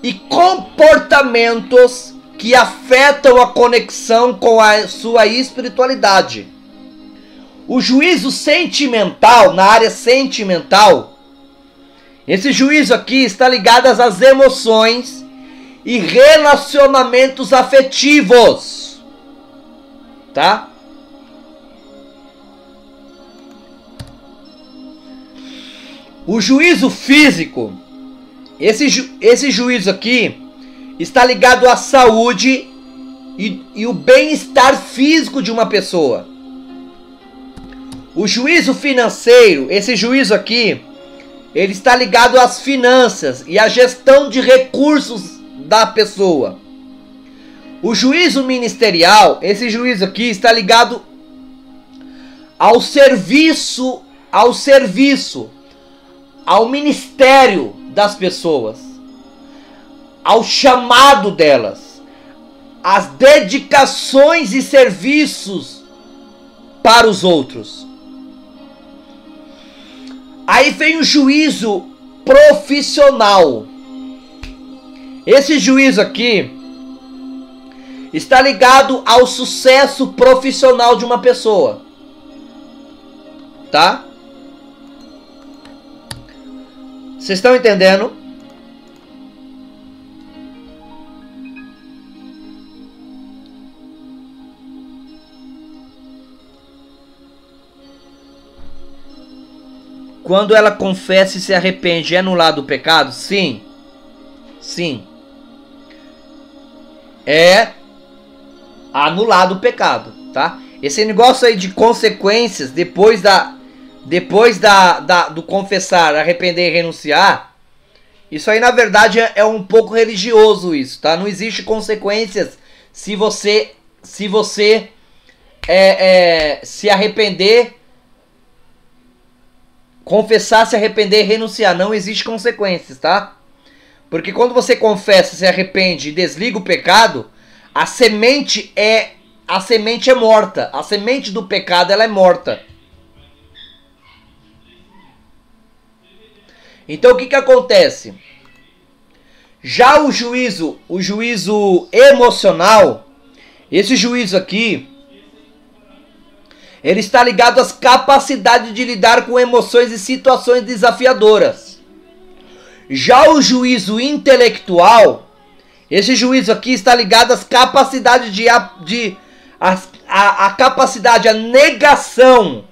e comportamentos que afetam a conexão com a sua espiritualidade. O juízo sentimental, na área sentimental, esse juízo aqui está ligado às emoções e relacionamentos afetivos, tá? O juízo físico, esse juízo aqui está ligado à saúde e o bem-estar físico de uma pessoa. O juízo financeiro, esse juízo aqui, ele está ligado às finanças e à gestão de recursos da pessoa. O juízo ministerial, esse juízo aqui está ligado ao serviço, ao ministério das pessoas, ao chamado delas, às dedicações e serviços para os outros. Aí vem o juízo profissional. Esse juízo aqui está ligado ao sucesso profissional de uma pessoa, tá? Vocês estão entendendo? Quando ela confessa e se arrepende, é anulado o pecado? Sim. Sim. É anulado o pecado, tá? Esse negócio aí de consequências depois do confessar, arrepender e renunciar, isso aí na verdade é um pouco religioso isso, tá? Não existe consequências se você se arrepender, confessar, se arrepender e renunciar. Não existe consequências, tá? Porque quando você confessa, se arrepende e desliga o pecado, a semente é morta. A semente do pecado, ela é morta. Então o que acontece? Já o juízo emocional, esse juízo aqui, ele está ligado às capacidades de lidar com emoções e situações desafiadoras. Já o juízo intelectual, esse juízo aqui está ligado às capacidades a negação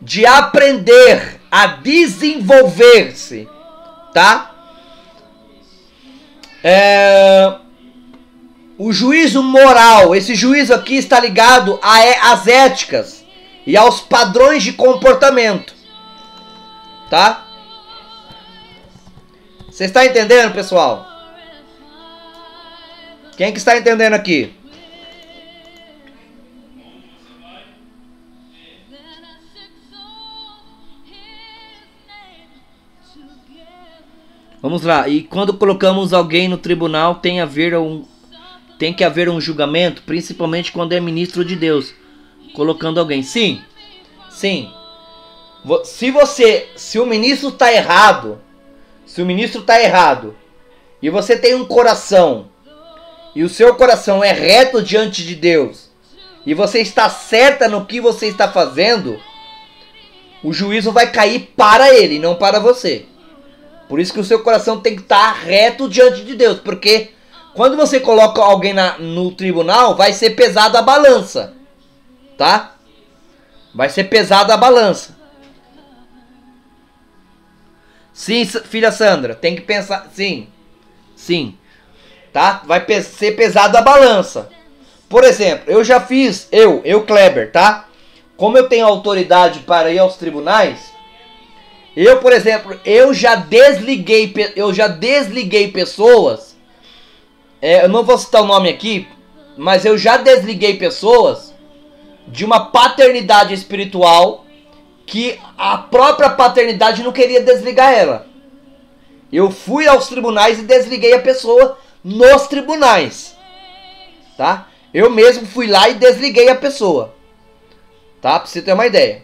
de aprender, a desenvolver-se, tá? O juízo moral, esse juízo aqui está ligado às éticas e aos padrões de comportamento, tá? Você está entendendo, pessoal? Quem que está entendendo aqui? Vamos lá. E quando colocamos alguém no tribunal, tem que haver um julgamento, principalmente quando é ministro de Deus, colocando alguém. Sim. Sim. Se o ministro está errado, e você tem um coração, e o seu coração é reto diante de Deus, e você está certa no que você está fazendo, o juízo vai cair para ele, não para você. Por isso que o seu coração tem que estar reto diante de Deus, porque quando você coloca alguém no tribunal, vai ser pesada a balança, tá? Vai ser pesada a balança. Sim, filha Sandra, tem que pensar, sim, tá? Vai ser pesado a balança. Por exemplo, eu já fiz, eu Kleber, tá? Como eu tenho autoridade para ir aos tribunais, por exemplo, eu já desliguei pessoas, eu não vou citar o nome aqui, mas eu já desliguei pessoas de uma paternidade espiritual que a própria paternidade não queria desligar ela. Eu fui aos tribunais e desliguei a pessoa nos tribunais, tá? Eu mesmo fui lá e desliguei a pessoa, tá? Pra você ter uma ideia,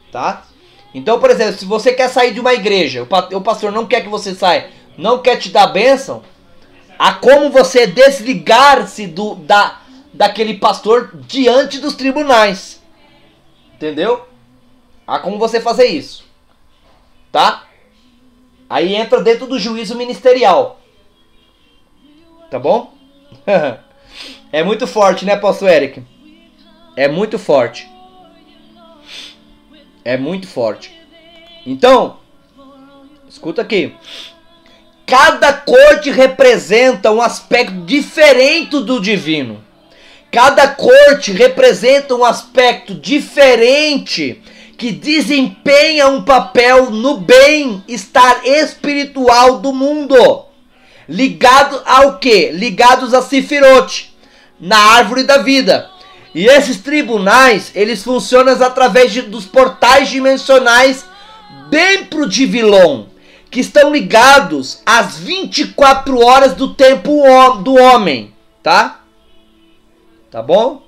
tá? Então, por exemplo, se você quer sair de uma igreja, o pastor não quer que você saia, não quer te dar bênção, há como você desligar-se daquele pastor diante dos tribunais. Entendeu? Há como você fazer isso, tá? Aí entra dentro do juízo ministerial, tá bom? É muito forte, né, pastor Eric? É muito forte. É muito forte. Então, escuta aqui. Cada corte representa um aspecto diferente do divino. Cada corte representa um aspecto diferente que desempenha um papel no bem-estar espiritual do mundo. Ligado ao quê? Ligados a Sefirot, na árvore da vida. E esses tribunais, eles funcionam através dos portais dimensionais dentro de Vilon, que estão ligados às 24 horas do tempo do homem, tá? Tá bom?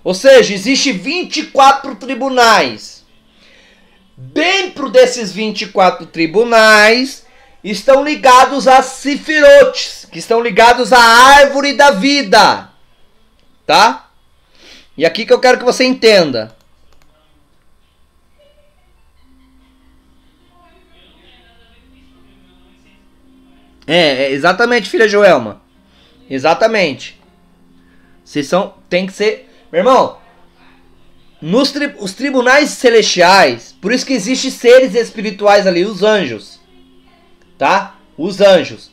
Ou seja, existe 24 tribunais. Dentro desses 24 tribunais estão ligados a Sefirot, que estão ligados à árvore da vida, tá? E aqui que eu quero que você entenda. Exatamente, filha Joelma. Exatamente. Tem que ser... Meu irmão, os tribunais celestiais, por isso que existem seres espirituais ali, os anjos. Tá? Os anjos.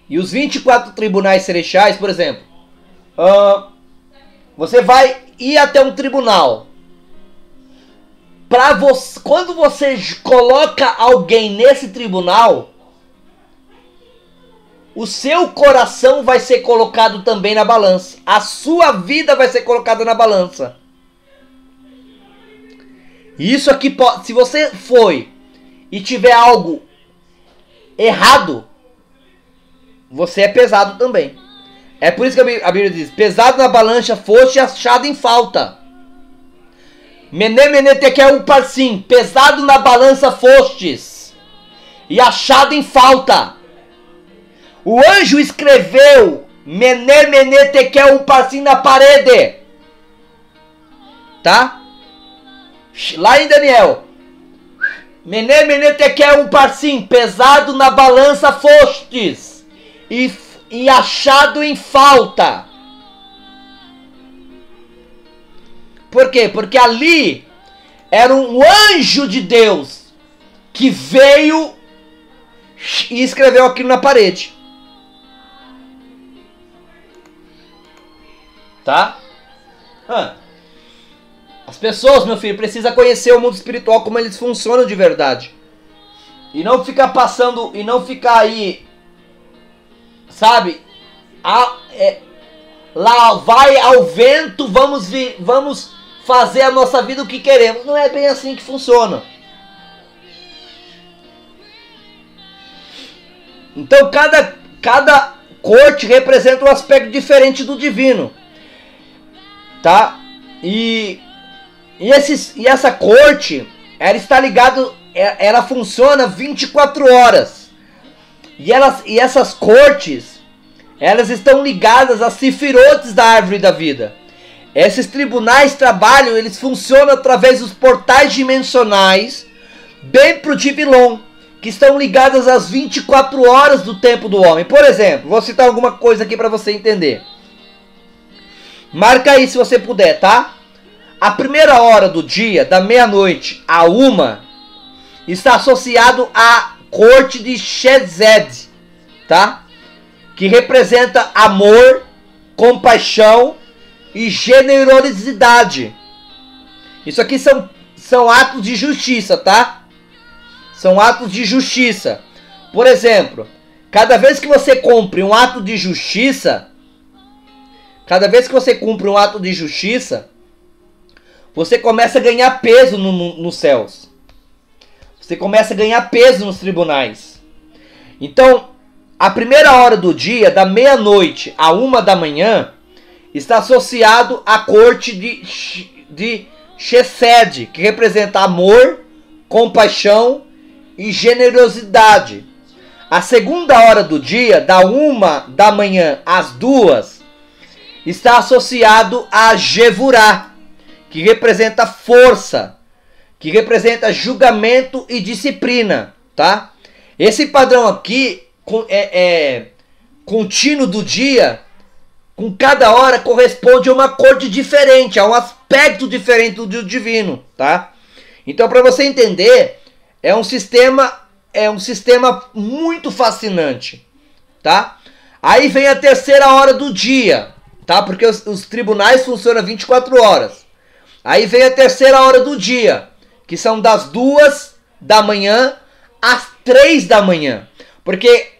E os 24 tribunais celestiais, por exemplo, você vai ir até um tribunal. Quando você coloca alguém nesse tribunal, o seu coração vai ser colocado também na balança. A sua vida vai ser colocada na balança. Isso aqui pode... Se você foi e tiver algo errado, você é pesado também. É por isso que a Bíblia diz: pesado na balança foste achado em falta. Mené tekel uparsim, pesado na balança fostes e achado em falta. O anjo escreveu Mené tekel uparsim na parede, tá? Lá em Daniel, Mené tekel uparsim, pesado na balança fostes e achado em falta. Por quê? Porque ali era um anjo de Deus que veio e escreveu aquilo na parede. Tá? As pessoas, meu filho, precisam conhecer o mundo espiritual, como eles funcionam de verdade. E não ficar passando, e não ficar aí, sabe? Lá vai ao vento, vamos fazer a nossa vida o que queremos. Não é bem assim que funciona. Então cada corte representa um aspecto diferente do divino. Tá? E essa corte, ela está ligada, ela funciona 24 horas. E essas cortes, elas estão ligadas às sefirotes da árvore da vida. Esses tribunais trabalham, eles funcionam através dos portais dimensionais, bem pro Divilon, que estão ligadas às 24 horas do tempo do homem. Por exemplo, vou citar alguma coisa aqui para você entender. Marca aí se você puder, tá? A primeira hora do dia, da meia-noite a 1, está associado à corte de Shezed, tá? Que representa amor, compaixão e generosidade. Isso aqui são atos de justiça, tá? São atos de justiça. Por exemplo, cada vez que você cumpre um ato de justiça, você começa a ganhar peso nos céus. Você começa a ganhar peso nos tribunais. Então, a primeira hora do dia, da meia-noite a 1 da manhã, está associado à corte de Chesed, que representa amor, compaixão e generosidade. A segunda hora do dia, da 1 da manhã às 2, está associado a Gevurah, que representa força, que representa julgamento e disciplina, tá? Esse padrão aqui contínuo do dia, com cada hora corresponde a uma corte diferente, a um aspecto diferente do divino, tá? Então, para você entender, é um sistema muito fascinante, tá? Aí vem a terceira hora do dia, tá? Porque os tribunais funcionam 24 horas. Aí vem a terceira hora do dia, que são das 2 da manhã às 3 da manhã. Porque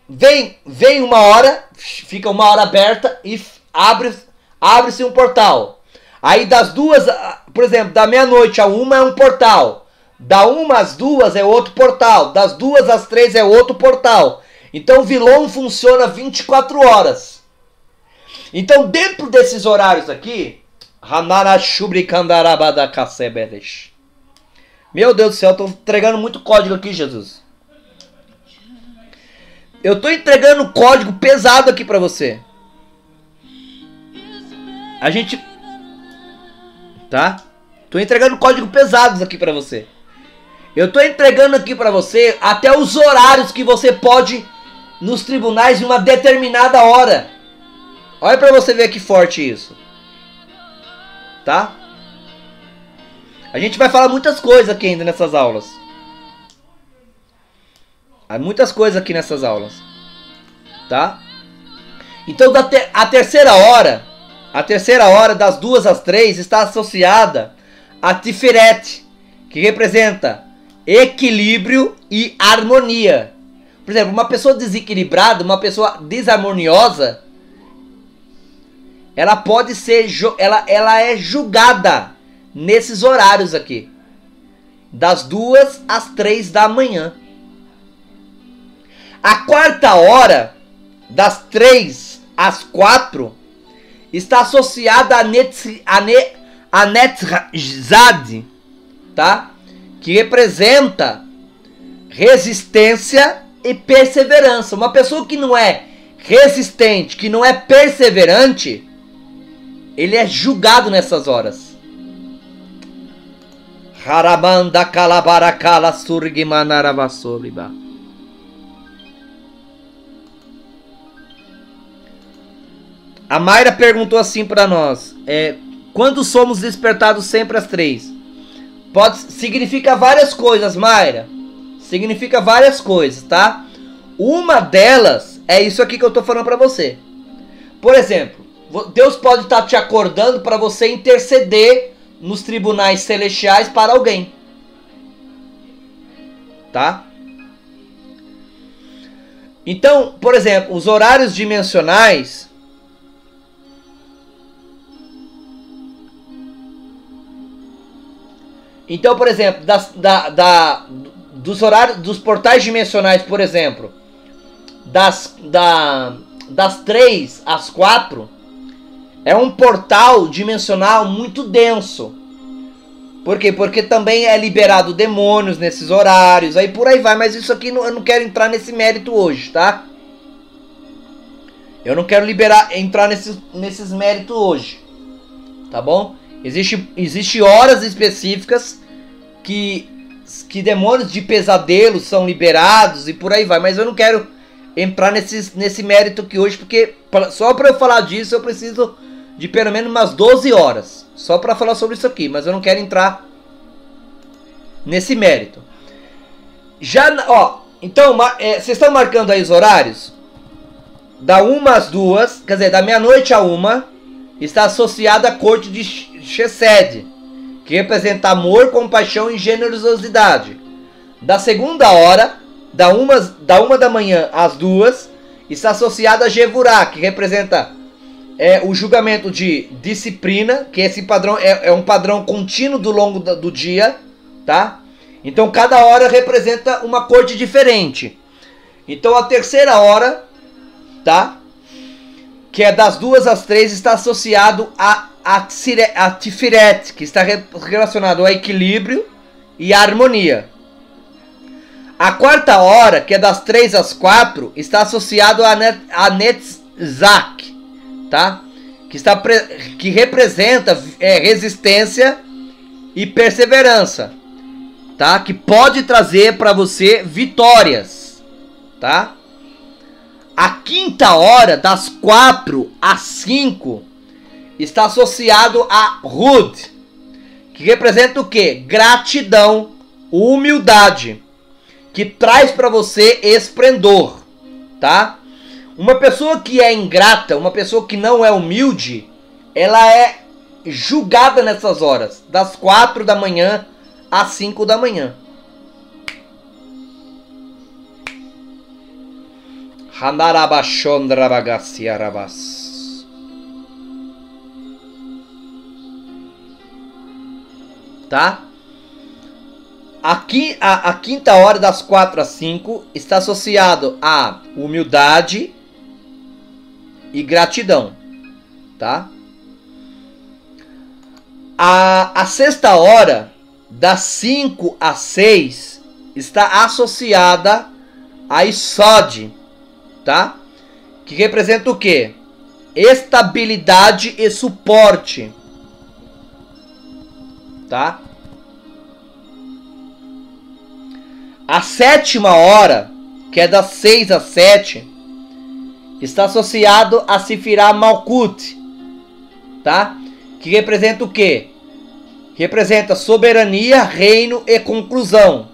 vem uma hora, fica uma hora aberta e abre-se um portal. Aí das 2, por exemplo, da meia-noite a 1 é um portal. Da 1 às 2 é outro portal. Das 2 às 3 é outro portal. Então o Vilon funciona 24 horas. Então dentro desses horários aqui, meu Deus do céu, eu tô entregando muito código aqui, Jesus. Eu tô entregando código pesado aqui pra você. A gente... Tá? Tô entregando código pesados aqui pra você. Eu tô entregando aqui pra você até os horários que você pode nos tribunais em uma determinada hora. Olha pra você ver que forte isso. Tá? A gente vai falar muitas coisas aqui ainda nessas aulas. Há muitas coisas aqui nessas aulas. Tá? Então a terceira hora das 2 às 3 está associada a Tiferet, que representa equilíbrio e harmonia. Por exemplo, uma pessoa desequilibrada, uma pessoa desarmoniosa, ela pode ser, ela é julgada nesses horários aqui, das 2 às 3 da manhã. A quarta hora, das 3 às 4, está associada a Netzad, tá? Que representa resistência e perseverança. Uma pessoa que não é resistente, que não é perseverante, ele é julgado nessas horas. Harabanda kalabarakala surgimanaravassoliba. A Mayra perguntou assim para nós: quando somos despertados sempre às 3? Significa várias coisas, Mayra. significa várias coisas, tá? Uma delas é isso aqui que eu tô falando para você. Por exemplo, Deus pode estar te acordando para você interceder nos tribunais celestiais para alguém. Tá? Então, por exemplo, os horários dimensionais... Então, por exemplo, dos horários, dos portais dimensionais, por exemplo, das 3 às 4, é um portal dimensional muito denso. Por quê? Porque também é liberado demônios nesses horários, aí por aí vai, mas isso aqui eu não quero entrar nesse mérito hoje, tá? Eu não quero entrar nesses méritos hoje, tá bom? Existe horas específicas que demônios de pesadelos são liberados e por aí vai, mas eu não quero entrar nesse mérito aqui hoje, porque só para eu falar disso eu preciso de pelo menos umas 12 horas, só para falar sobre isso aqui, mas eu não quero entrar nesse mérito. Já, ó, então, vocês estão marcando aí os horários? Da 1 às 2, quer dizer, da meia-noite a 1, está associada à corte de Chesed, que representa amor, compaixão e generosidade. Da segunda hora, da 1 da manhã às 2, está associada a Gevurah, que representa o julgamento de disciplina, que esse padrão é um padrão contínuo do longo do dia, tá? Então cada hora representa uma corte diferente. Então a terceira hora, tá? Que é das 2 às 3, está associado a Tiferet, que está relacionado ao equilíbrio e à harmonia. A quarta hora, que é das 3 às 4, está associado a Netzach, tá? Que representa resistência e perseverança, tá? Que pode trazer para você vitórias, tá? A quinta hora, das 4 às 5, está associado a Hud, que representa o quê? Gratidão, humildade, que traz para você esplendor, tá? Uma pessoa que é ingrata, uma pessoa que não é humilde, ela é julgada nessas horas, das 4 da manhã às 5 da manhã. Tá? Aqui a quinta hora, das 4 às 5, está associado a humildade e gratidão, tá? A sexta hora, das 5 às 6, está associada a Isod, tá? Que representa o quê? Estabilidade e suporte, tá? A sétima hora, que é das 6 às 7, está associado a Sefirah Malkut, tá? Que representa o quê? Representa soberania, reino e conclusão.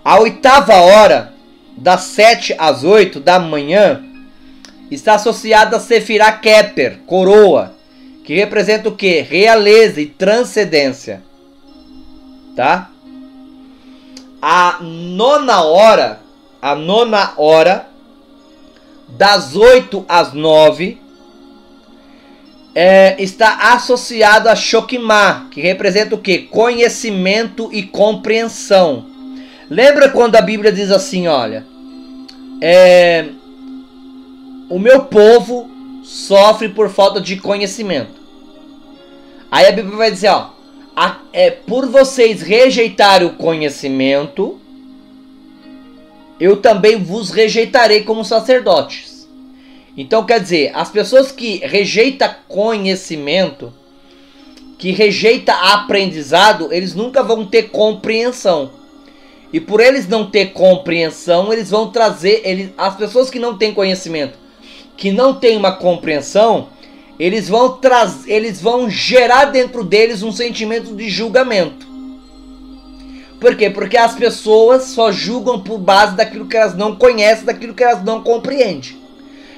A oitava hora, das 7 às 8 da manhã, está associada a Sefirah Keter, coroa, que representa o quê? Realeza e transcendência, tá? A nona hora, das 8 às 9, está associado a Shokimah, que representa o quê? Conhecimento e compreensão. Lembra quando a Bíblia diz assim, olha, o meu povo sofre por falta de conhecimento. Aí a Bíblia vai dizer, ó, por vocês rejeitarem o conhecimento, eu também vos rejeitarei como sacerdotes. Então quer dizer, as pessoas que rejeitam conhecimento, que rejeitam aprendizado, eles nunca vão ter compreensão. E por eles não ter compreensão, eles vão trazer... as pessoas que não têm conhecimento, que não têm uma compreensão, eles vão gerar dentro deles um sentimento de julgamento. Por quê? Porque as pessoas só julgam por base daquilo que elas não conhecem, daquilo que elas não compreendem.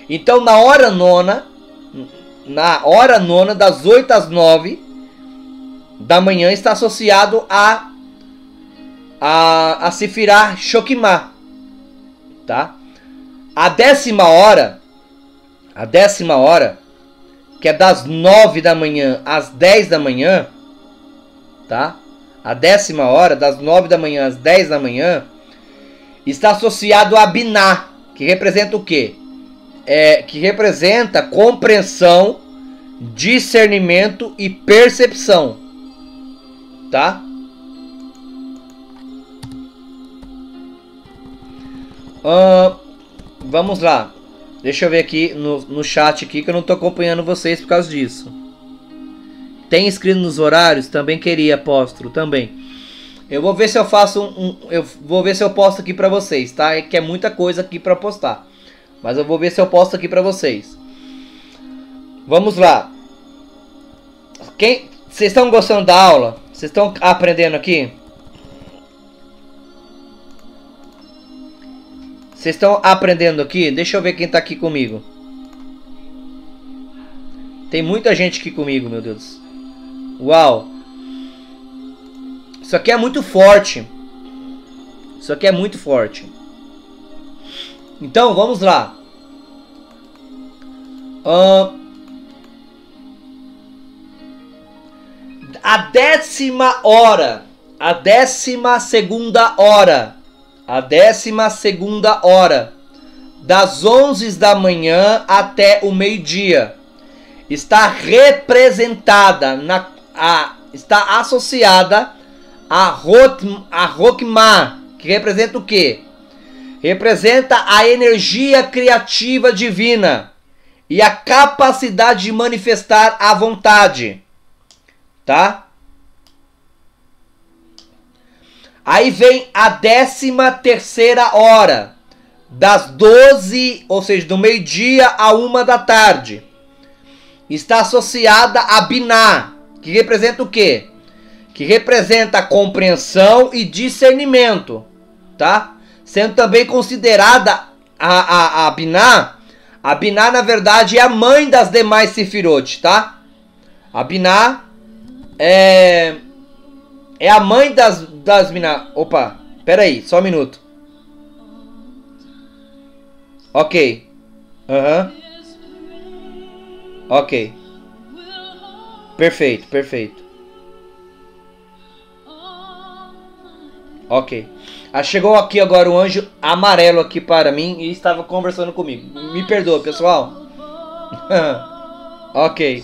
Então, na hora nona, das 8 às 9 da manhã, está associado a Sefirah Shokimah, tá? A décima hora, que é das 9 da manhã às 10 da manhã, tá? A décima hora, das 9 da manhã às 10 da manhã, está associado a Binah, que representa o quê? Que representa compreensão, discernimento e percepção, tá? Vamos lá. Deixa eu ver aqui no chat aqui, que eu não tô acompanhando vocês por causa disso. Tem escrito nos horários? Também queria, apóstolo, também. Eu vou ver se eu faço eu vou ver se eu posto aqui pra vocês, tá? É que é muita coisa aqui pra postar. Mas eu vou ver se eu posto aqui pra vocês. Vamos lá. Vocês estão gostando da aula? Vocês estão aprendendo aqui? Vocês estão aprendendo aqui? Deixa eu ver quem tá aqui comigo. Tem muita gente aqui comigo, meu Deus. Uau. Isso aqui é muito forte. Isso aqui é muito forte. Então, vamos lá. A 10ª hora. A 12ª hora. A 12ª hora. Das 11 da manhã até o meio-dia. Está representada, está associada a Hokmah, que representa o quê? Representa a energia criativa divina e a capacidade de manifestar a vontade, tá? Aí vem a 13ª hora, das 12, ou seja, do meio-dia a 1 da tarde. Está associada a Binah, que representa o quê? Que representa a compreensão e discernimento, tá? Sendo também considerada a Binah. A Binah, na verdade, é a mãe das demais Sefirot, tá? A Binah é a mãe das Binah. Opa, pera aí, só um minuto. Ok. Ok. Perfeito, perfeito. Ok. Chegou aqui agora um anjo amarelo aqui para mim e estava conversando comigo. Me perdoa, pessoal. Ok.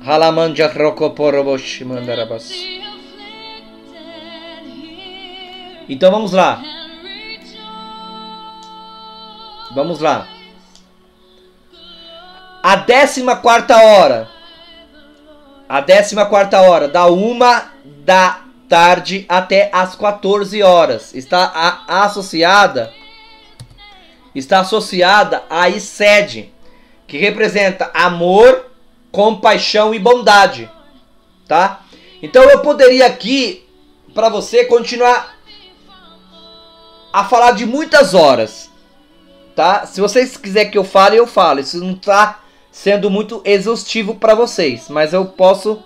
Halamanja rokoporoboshi mandarabas. Então vamos lá. Vamos lá. A 14ª hora. A 14ª hora, da 1 da tarde até as 14 horas. Está associada a Ised, que representa amor, compaixão e bondade, tá? Então eu poderia aqui, para você, continuar a falar de muitas horas, tá? Se vocês quiserem que eu fale, eu falo. Isso não tá sendo muito exaustivo para vocês, mas eu posso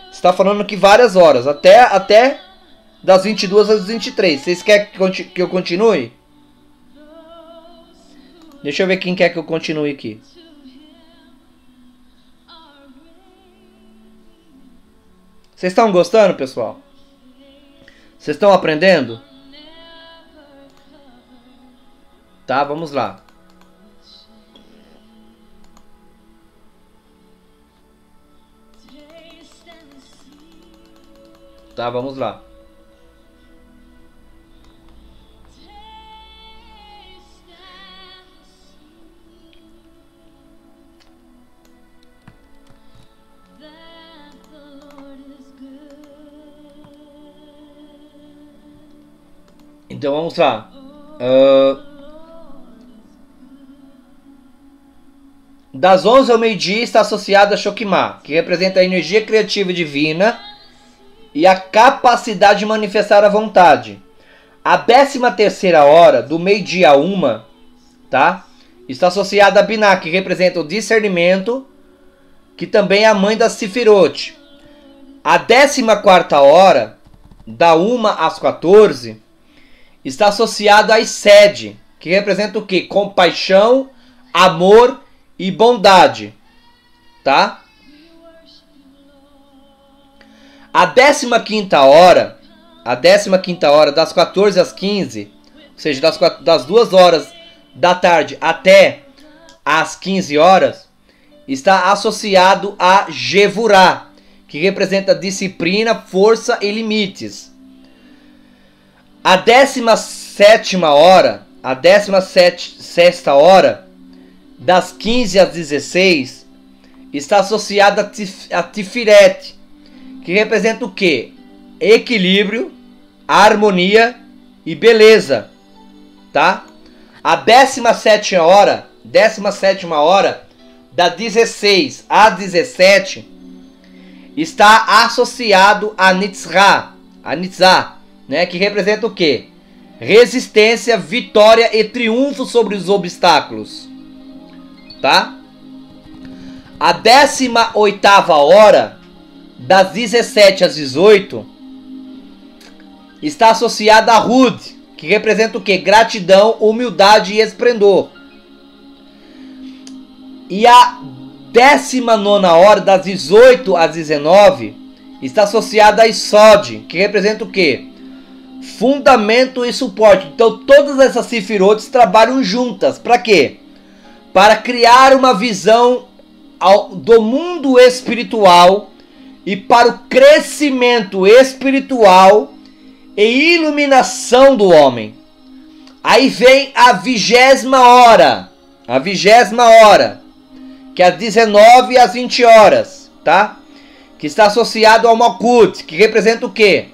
estar falando aqui várias horas, até das 22 às 23. Vocês querem que eu continue? Deixa eu ver quem quer que eu continue aqui. Vocês estão gostando, pessoal? Vocês estão aprendendo? Tá, vamos lá. Tá, vamos lá. Então vamos lá. Das 11 ao meio-dia está associada a Shokimah, que representa a energia criativa divina e a capacidade de manifestar a vontade. A 13ª hora, do meio-dia a 1, tá? Está associada a Binah, que representa o discernimento, que também é a mãe da Sefirot. A 14ª hora, da 1 às 14, está associada a Ised, que representa o quê? Compaixão, amor e bondade, tá? A 15ª hora, das 14 às 15, ou seja, das 2 horas da tarde até às 15 horas, está associado a Gevurah, que representa disciplina, força e limites. A 17ª hora, das 15 às 16, está associada a Tiferet, que representa o quê? Equilíbrio, harmonia e beleza, tá? A 17ª hora, da 16 a 17, está associado a Nitzah, né? Que representa o quê? Resistência, vitória e triunfo sobre os obstáculos, tá? A 18ª hora, das 17 às 18, está associada a Hud, que representa o quê? Gratidão, humildade e esplendor. E a 19ª hora, das 18 às 19, está associada a Isod, que representa o quê? Fundamento e suporte. Então todas essas Sefirot trabalham juntas. Para quê? Para criar uma visão do mundo espiritual e para o crescimento espiritual e iluminação do homem. Aí vem a 20ª hora. A 20ª hora, que é às 19 às 20 horas, tá? Que está associado ao Malkut, que representa o quê?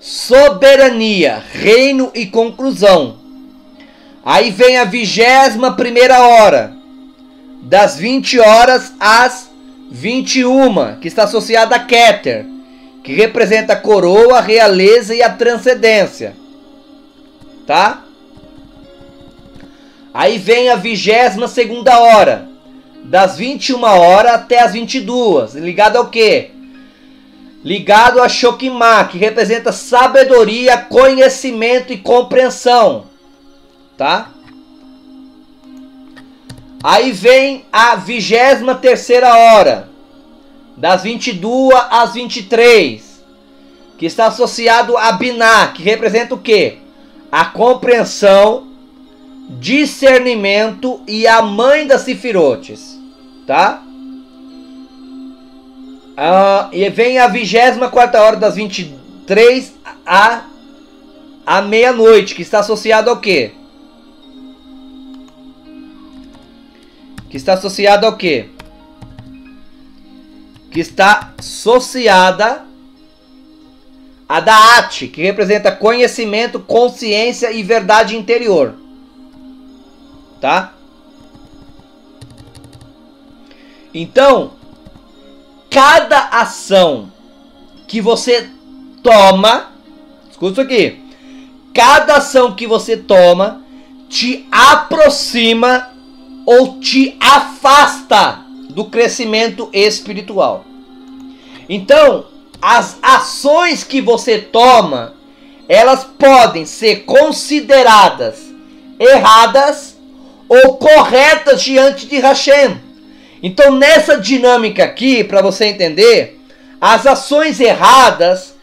Soberania, reino e conclusão. Aí vem a 21ª hora, das 20 horas às 21, que está associada a Keter, que representa a coroa, a realeza e a transcendência, tá? Aí vem a 22ª hora, das 21 horas até as 22, ligado ao quê? Ligado a Shokimah, que representa sabedoria, conhecimento e compreensão, tá? Aí vem a 23ª hora, das 22 às 23, que está associado a Binah, que representa o quê? A compreensão, discernimento e a mãe das Sefirotes, tá? E vem a 24ª hora, das 23 à meia-noite, que está associado ao quê? Que está associada a Da'at, que representa conhecimento, consciência e verdade interior, tá? Então, cada ação que você toma, escuta isso aqui, cada ação que você toma te aproxima ou te afasta do crescimento espiritual. Então, as ações que você toma, elas podem ser consideradas erradas ou corretas diante de Hashem. Então, nessa dinâmica aqui, para você entender, as ações erradas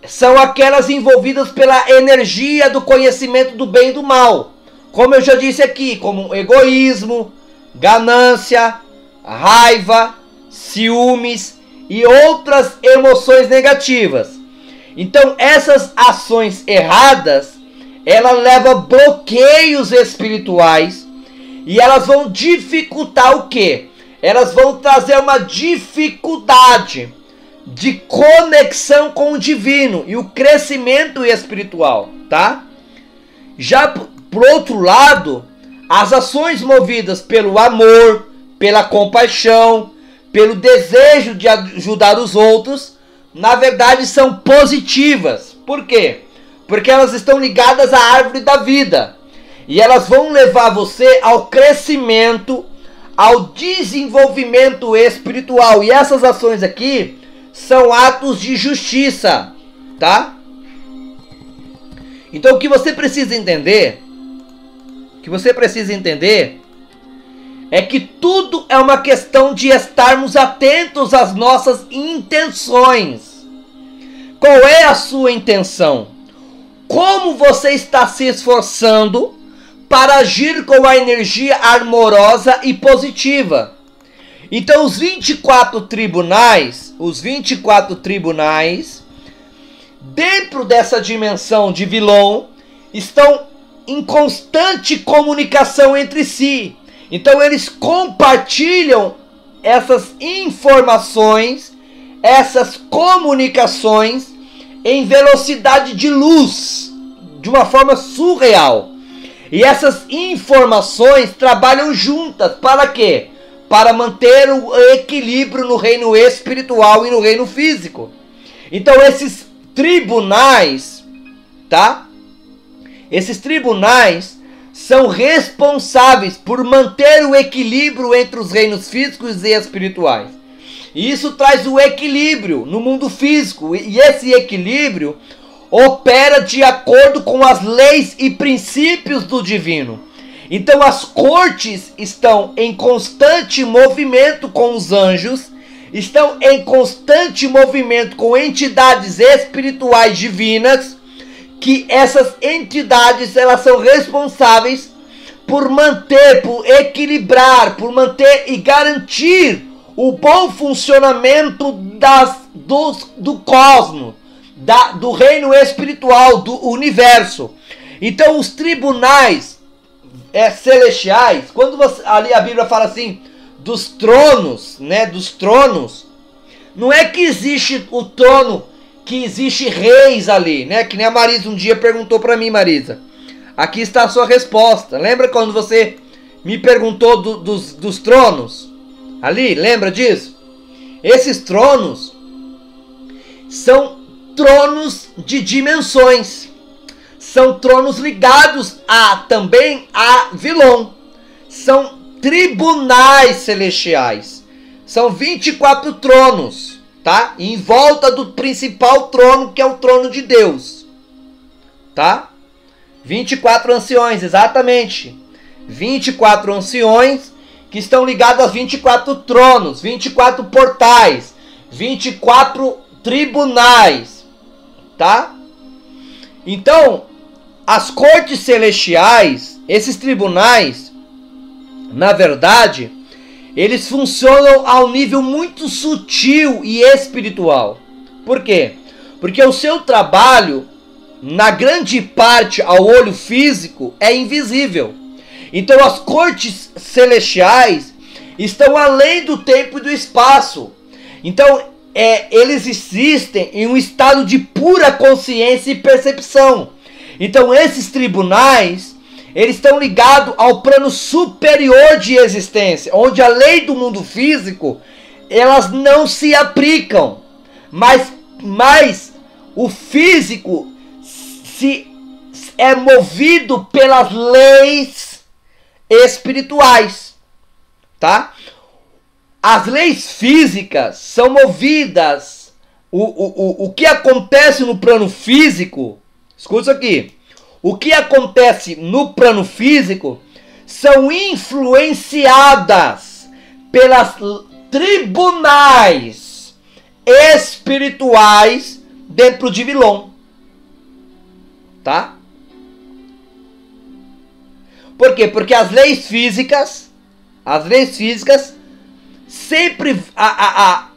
são aquelas envolvidas pela energia do conhecimento do bem e do mal. Como eu já disse aqui, como egoísmo, ganância, raiva, ciúmes e outras emoções negativas. Então, essas ações erradas, elas levam bloqueios espirituais e elas vão dificultar o quê? Elas vão trazer uma dificuldade de conexão com o divino e o crescimento espiritual, tá? Já por outro lado, as ações movidas pelo amor, pela compaixão, pelo desejo de ajudar os outros, na verdade, são positivas. Por quê? Porque elas estão ligadas à árvore da vida. E elas vão levar você ao crescimento, ao desenvolvimento espiritual. E essas ações aqui são atos de justiça, tá? Então o que você precisa entender, é que tudo é uma questão de estarmos atentos às nossas intenções. Qual é a sua intenção? Como você está se esforçando para agir com a energia amorosa e positiva? Então os 24 tribunais, dentro dessa dimensão de Vilon, estão em constante comunicação entre si. Então eles compartilham essas informações, essas comunicações em velocidade de luz, de uma forma surreal. E essas informações trabalham juntas, para quê? Para manter o equilíbrio no reino espiritual e no reino físico. Então esses tribunais, tá? Esses tribunais são responsáveis por manter o equilíbrio entre os reinos físicos e espirituais. E isso traz o equilíbrio no mundo físico. E esse equilíbrio opera de acordo com as leis e princípios do divino. Então as cortes estão em constante movimento com os anjos, estão em constante movimento com entidades espirituais divinas, que essas entidades elas são responsáveis por manter, por equilibrar, por manter e garantir o bom funcionamento do cosmos, do reino espiritual, do universo. Então os tribunais celestiais, quando ali a Bíblia fala assim, dos tronos, né, dos tronos, não é que existe o trono, que existe reis ali, né? Que nem a Marisa um dia perguntou para mim, Marisa. Aqui está a sua resposta. Lembra quando você me perguntou dos tronos? Ali, lembra disso? Esses tronos são tronos de dimensões. São tronos ligados também a Vilon. São tribunais celestiais. São 24 tronos. Tá? Em volta do principal trono, que é o trono de Deus. Tá? 24 anciões, exatamente. 24 anciões que estão ligados aos 24 tronos, 24 portais, 24 tribunais. Tá? Então, as cortes celestiais, esses tribunais, na verdade, eles funcionam a um nível muito sutil e espiritual. Por quê? Porque o seu trabalho, na grande parte ao olho físico, é invisível. Então as cortes celestiais estão além do tempo e do espaço. Então eles existem em um estado de pura consciência e percepção. Então esses tribunais, eles estão ligados ao plano superior de existência, onde a lei do mundo físico, elas não se aplicam, mas o físico é movido pelas leis espirituais, tá? As leis físicas são movidas, o que acontece no plano físico, escuta isso aqui. O que acontece no plano físico são influenciadas pelas tribunais espirituais dentro de Vilon. Tá? Por quê? Porque as leis físicas sempre,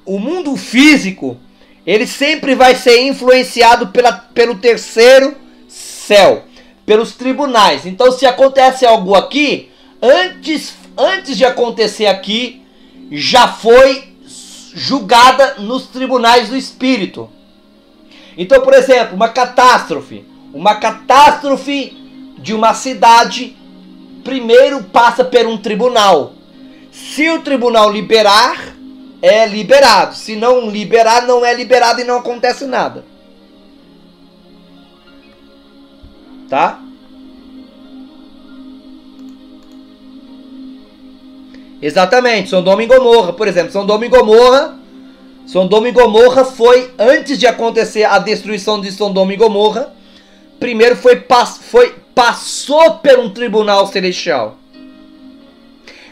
o mundo físico, ele sempre vai ser influenciado pelo terceiro céu, pelos tribunais. Então se acontece algo aqui, antes de acontecer aqui, já foi julgada nos tribunais do espírito. Então, por exemplo, uma catástrofe de uma cidade, primeiro passa por um tribunal. Se o tribunal liberar, é liberado. Se não liberar, não é liberado e não acontece nada. Tá? Exatamente, Sodoma e Gomorra, por exemplo. Sodoma e Gomorra foi, antes de acontecer a destruição de Sodoma e Gomorra, primeiro passou por um tribunal celestial.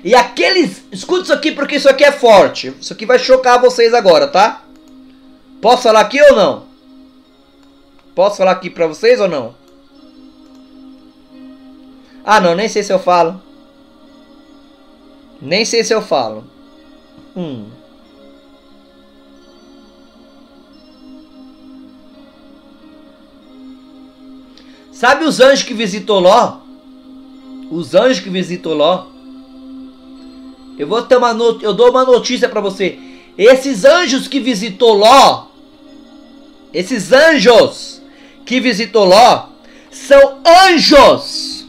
E aqueles... Escuta isso aqui porque isso aqui é forte. Isso aqui vai chocar vocês agora, tá? Posso falar aqui ou não? Posso falar aqui pra vocês ou não? Ah, não, nem sei se eu falo. Nem sei se eu falo. Sabe os anjos que visitou Ló? Os anjos que visitou Ló? Eu dou uma notícia para você. Esses anjos que visitou Ló, esses anjos que visitou Ló, são anjos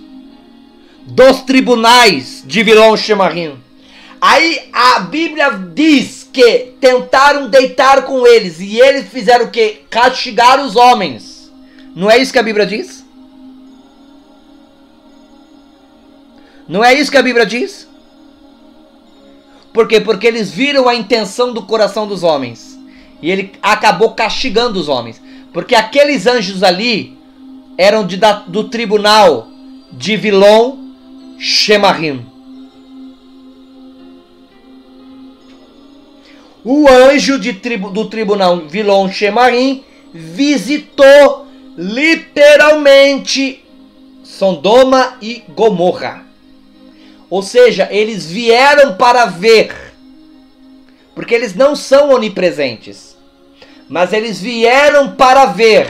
dos tribunais de Vilão Shemarim. Aí a Bíblia diz que tentaram deitar com eles e eles fizeram o quê? Castigar os homens. Não é isso que a Bíblia diz? Não é isso que a Bíblia diz? Por quê? Porque eles viram a intenção do coração dos homens. E ele acabou castigando os homens. Porque aqueles anjos ali eram do tribunal de Vilão Shemarim. O anjo do tribunal Vilão Shemarim visitou literalmente Sodoma e Gomorra. Ou seja, eles vieram para ver. Porque eles não são onipresentes. Mas eles vieram para ver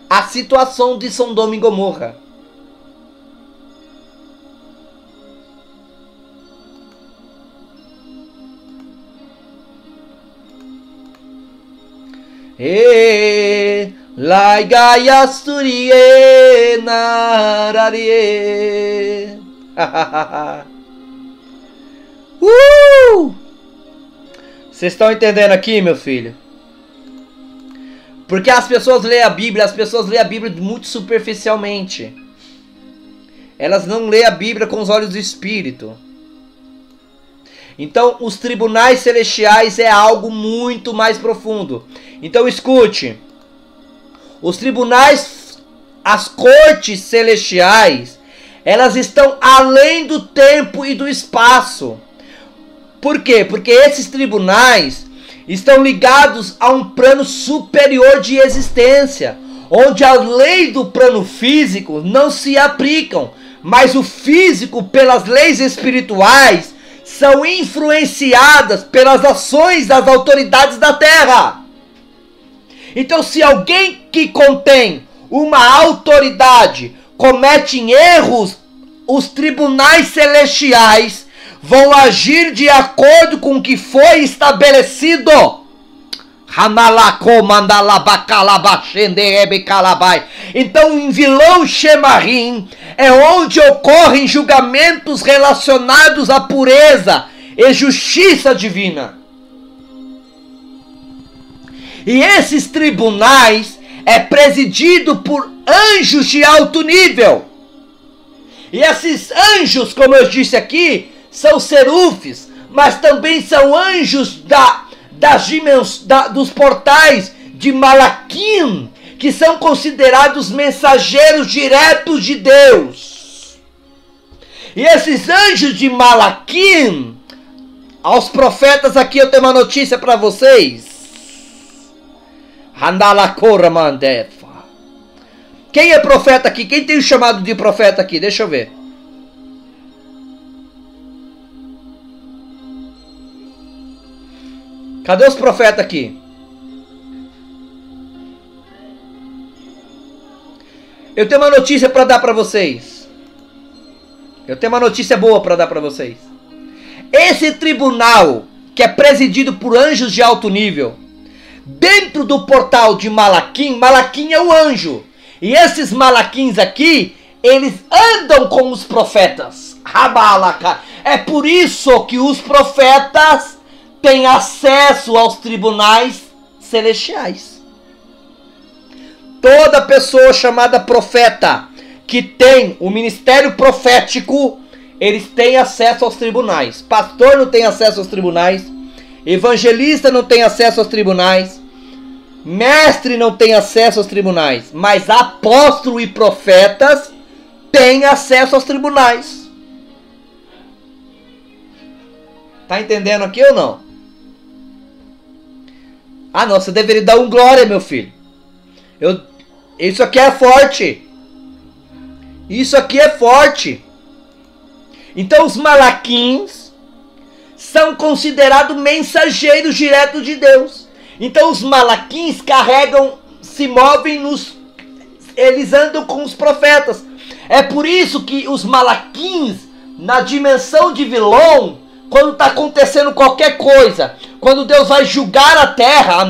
a situação de Sodoma e Gomorra. Vocês estão entendendo aqui, meu filho? Porque as pessoas leem a Bíblia muito superficialmente. Elas não leem a Bíblia com os olhos do Espírito. Então, os tribunais celestiais é algo muito mais profundo. Então, escute. Os tribunais, as cortes celestiais, elas estão além do tempo e do espaço. Por quê? Porque esses tribunais estão ligados a um plano superior de existência, onde a lei do plano físico não se aplicam, mas o físico, pelas leis espirituais, são influenciadas pelas ações das autoridades da terra. Então, se alguém que contém uma autoridade comete erros, os tribunais celestiais vão agir de acordo com o que foi estabelecido. Então, em Vilão Shemarim é onde ocorrem julgamentos relacionados à pureza e justiça divina. E esses tribunais é presidido por anjos de alto nível. E esses anjos, como eu disse aqui, são serufes, mas também são anjos dos portais de Malaquim, que são considerados mensageiros diretos de Deus. E esses anjos de Malaquim, aos profetas aqui eu tenho uma notícia para vocês. Quem é profeta aqui? Quem tem o chamado de profeta aqui? Deixa eu ver. Cadê os profetas aqui? Eu tenho uma notícia para dar para vocês. Eu tenho uma notícia boa para dar para vocês. Esse tribunal, que é presidido por anjos de alto nível, dentro do portal de Malaquim, Malaquim é o anjo. E esses Malaquins aqui, eles andam com os profetas. É por isso que os profetas tem acesso aos tribunais celestiais. Toda pessoa chamada profeta que tem o ministério profético, eles têm acesso aos tribunais. Pastor não tem acesso aos tribunais. Evangelista não tem acesso aos tribunais. Mestre não tem acesso aos tribunais. Mas apóstolo e profetas têm acesso aos tribunais. Tá entendendo aqui ou não? Ah, não, você deveria dar um glória, meu filho. Isso aqui é forte. Isso aqui é forte. Então os malaquins são considerados mensageiros diretos de Deus. Então os malaquins carregam, se movem eles andam com os profetas. É por isso que os malaquins, na dimensão de Vilom, quando está acontecendo qualquer coisa, quando Deus vai julgar a terra,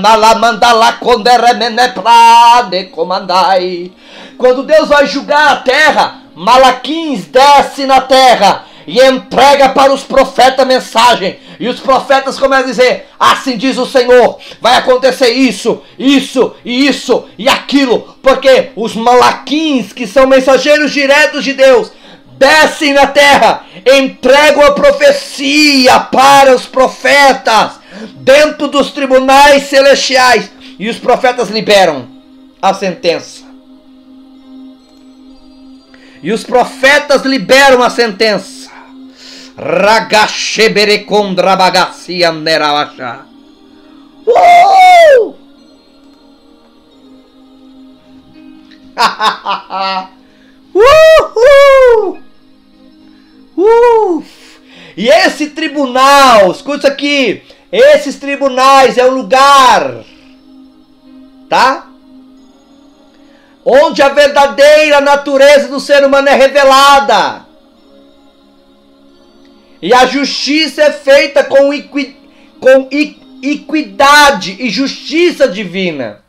quando Deus vai julgar a terra, malaquins desce na terra e entrega para os profetas a mensagem. E os profetas começam a dizer: assim diz o Senhor, vai acontecer isso, isso e isso e aquilo. Porque os malaquins, que são mensageiros diretos de Deus, descem na terra, entregam a profecia para os profetas dentro dos tribunais celestiais. E os profetas liberam a sentença. E os profetas liberam a sentença. E esse tribunal, escuta aqui, esses tribunais é o lugar, tá? Onde a verdadeira natureza do ser humano é revelada. E a justiça é feita com equidade e justiça divina.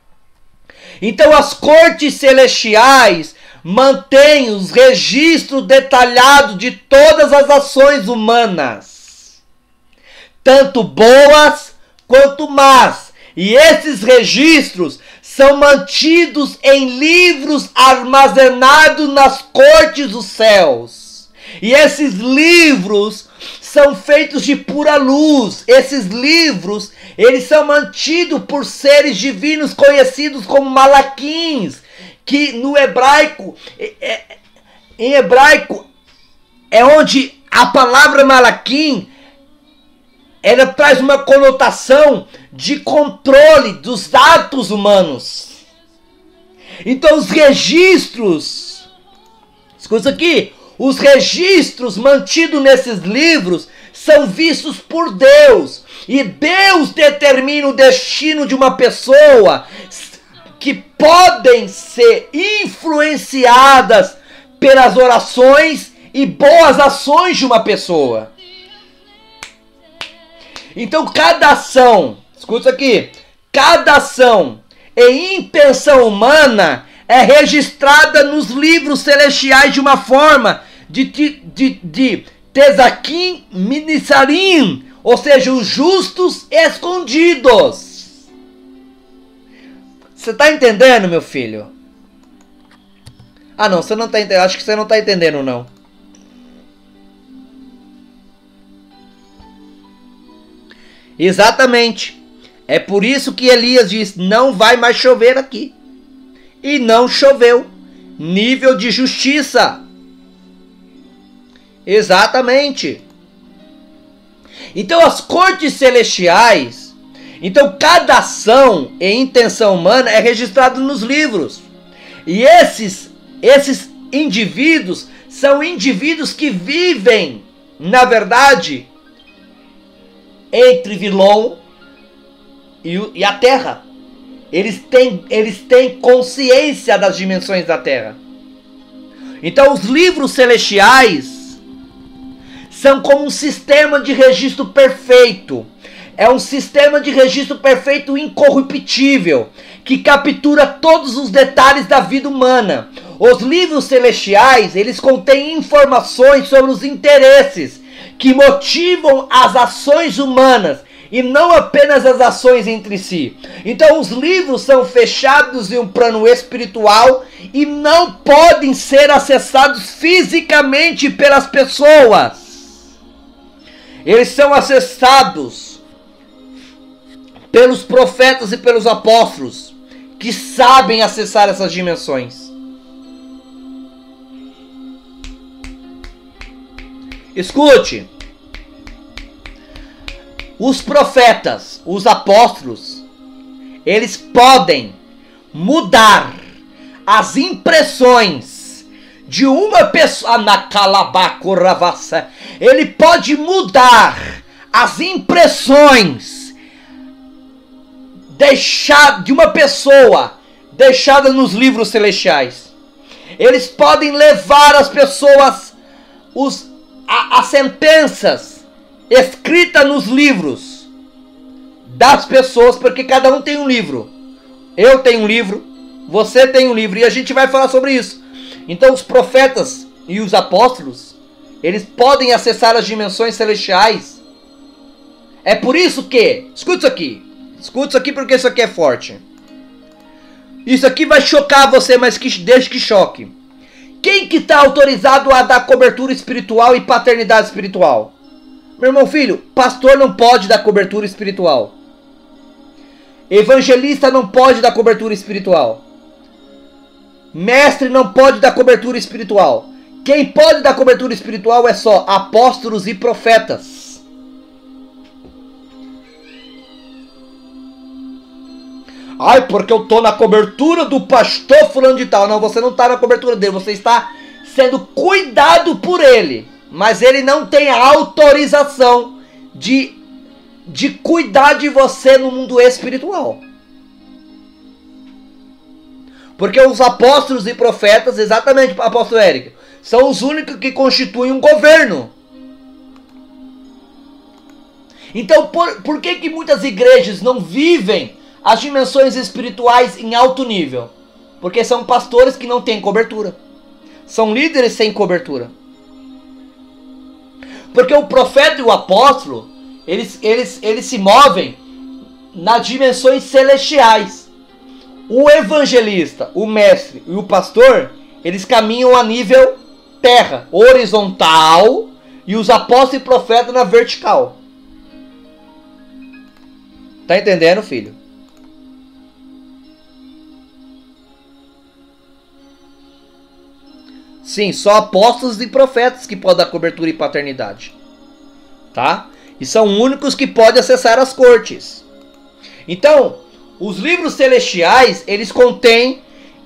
Então as cortes celestiais mantêm os registros detalhados de todas as ações humanas, tanto boas quanto más. E esses registros são mantidos em livros armazenados nas cortes dos céus. E esses livros são feitos de pura luz. Esses livros, eles são mantidos por seres divinos conhecidos como malaquins, que no hebraico, em hebraico, é onde a palavra malaquim, ela traz uma conotação de controle dos atos humanos. Então os registros, escuta aqui, os registros mantidos nesses livros são vistos por Deus. E Deus determina o destino de uma pessoa, que podem ser influenciadas pelas orações e boas ações de uma pessoa. Então cada ação, escuta aqui, cada ação e intenção humana é registrada nos livros celestiais de uma forma de Tezakim Minissarim, ou seja, os justos escondidos. Você está entendendo, meu filho? Ah, não, você não está entendendo. Acho que você não está entendendo, não. Exatamente. É por isso que Elias diz: não vai mais chover aqui. E não choveu. Nível de justiça. Exatamente. Então as cortes celestiais, então cada ação e intenção humana é registrado nos livros. E esses indivíduos são indivíduos que vivem, na verdade, entre Vilom e a Terra. Eles têm consciência das dimensões da Terra. Então os livros celestiais são como um sistema de registro perfeito. É um sistema de registro perfeito incorruptível, que captura todos os detalhes da vida humana. Os livros celestiais, eles contêm informações sobre os interesses que motivam as ações humanas e não apenas as ações entre si. Então os livros são fechados em um plano espiritual e não podem ser acessados fisicamente pelas pessoas. Eles são acessados pelos profetas e pelos apóstolos, que sabem acessar essas dimensões. Escute. Os profetas, os apóstolos, eles podem mudar as impressões de uma pessoa. Ele pode mudar as impressões de uma pessoa deixada nos livros celestiais. Eles podem levar as pessoas as sentenças escritas nos livros das pessoas, porque cada um tem um livro. Eu tenho um livro, você tem um livro, e a gente vai falar sobre isso. Então os profetas e os apóstolos, eles podem acessar as dimensões celestiais. É por isso que, escuta isso aqui porque isso aqui é forte. Isso aqui vai chocar você, mas deixa que choque. Quem que está autorizado a dar cobertura espiritual e paternidade espiritual? Meu irmão, filho, pastor não pode dar cobertura espiritual. Evangelista não pode dar cobertura espiritual. Mestre não pode dar cobertura espiritual. Quem pode dar cobertura espiritual é só apóstolos e profetas. Ai, porque eu tô na cobertura do pastor fulano de tal. Não, você não está na cobertura dele, você está sendo cuidado por ele. Mas ele não tem a autorização de cuidar de você no mundo espiritual. Porque os apóstolos e profetas, exatamente, apóstolo Érico, são os únicos que constituem um governo. Então, por que muitas igrejas não vivem as dimensões espirituais em alto nível? Porque são pastores que não têm cobertura. São líderes sem cobertura. Porque o profeta e o apóstolo, eles se movem nas dimensões celestiais. O evangelista, o mestre e o pastor, eles caminham a nível terra, horizontal, e os apóstolos e profetas na vertical. Tá entendendo, filho? Sim, só apóstolos e profetas que podem dar cobertura e paternidade. Tá? E são únicos que podem acessar as cortes. Então, os livros celestiais, eles contêm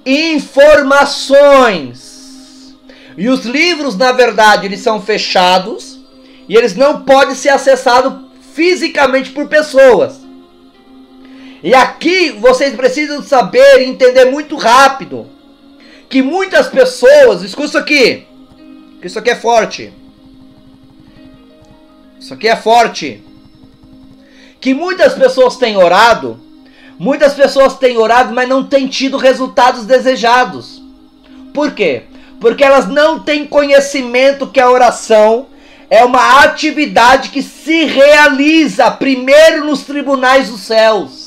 informações. E os livros, na verdade, eles são fechados. E eles não podem ser acessados fisicamente por pessoas. E aqui vocês precisam saber e entender muito rápido que muitas pessoas, escuta isso aqui, que isso aqui é forte. Isso aqui é forte. Que muitas pessoas têm orado, mas não têm tido resultados desejados. Por quê? Porque elas não têm conhecimento que a oração é uma atividade que se realiza primeiro nos tribunais dos céus.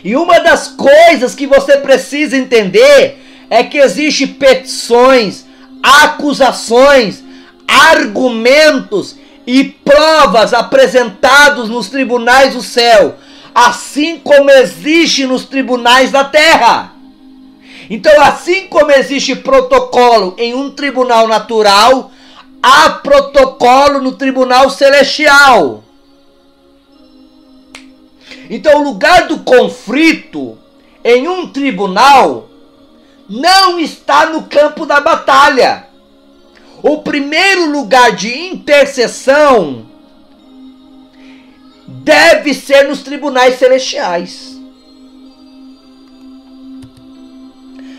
E uma das coisas que você precisa entender é que existem petições, acusações, argumentos e provas apresentados nos tribunais do céu, assim como existe nos tribunais da terra. Então, assim como existe protocolo em um tribunal natural, há protocolo no tribunal celestial. Então, o lugar do conflito em um tribunal não está no campo da batalha. O primeiro lugar de intercessão deve ser nos tribunais celestiais.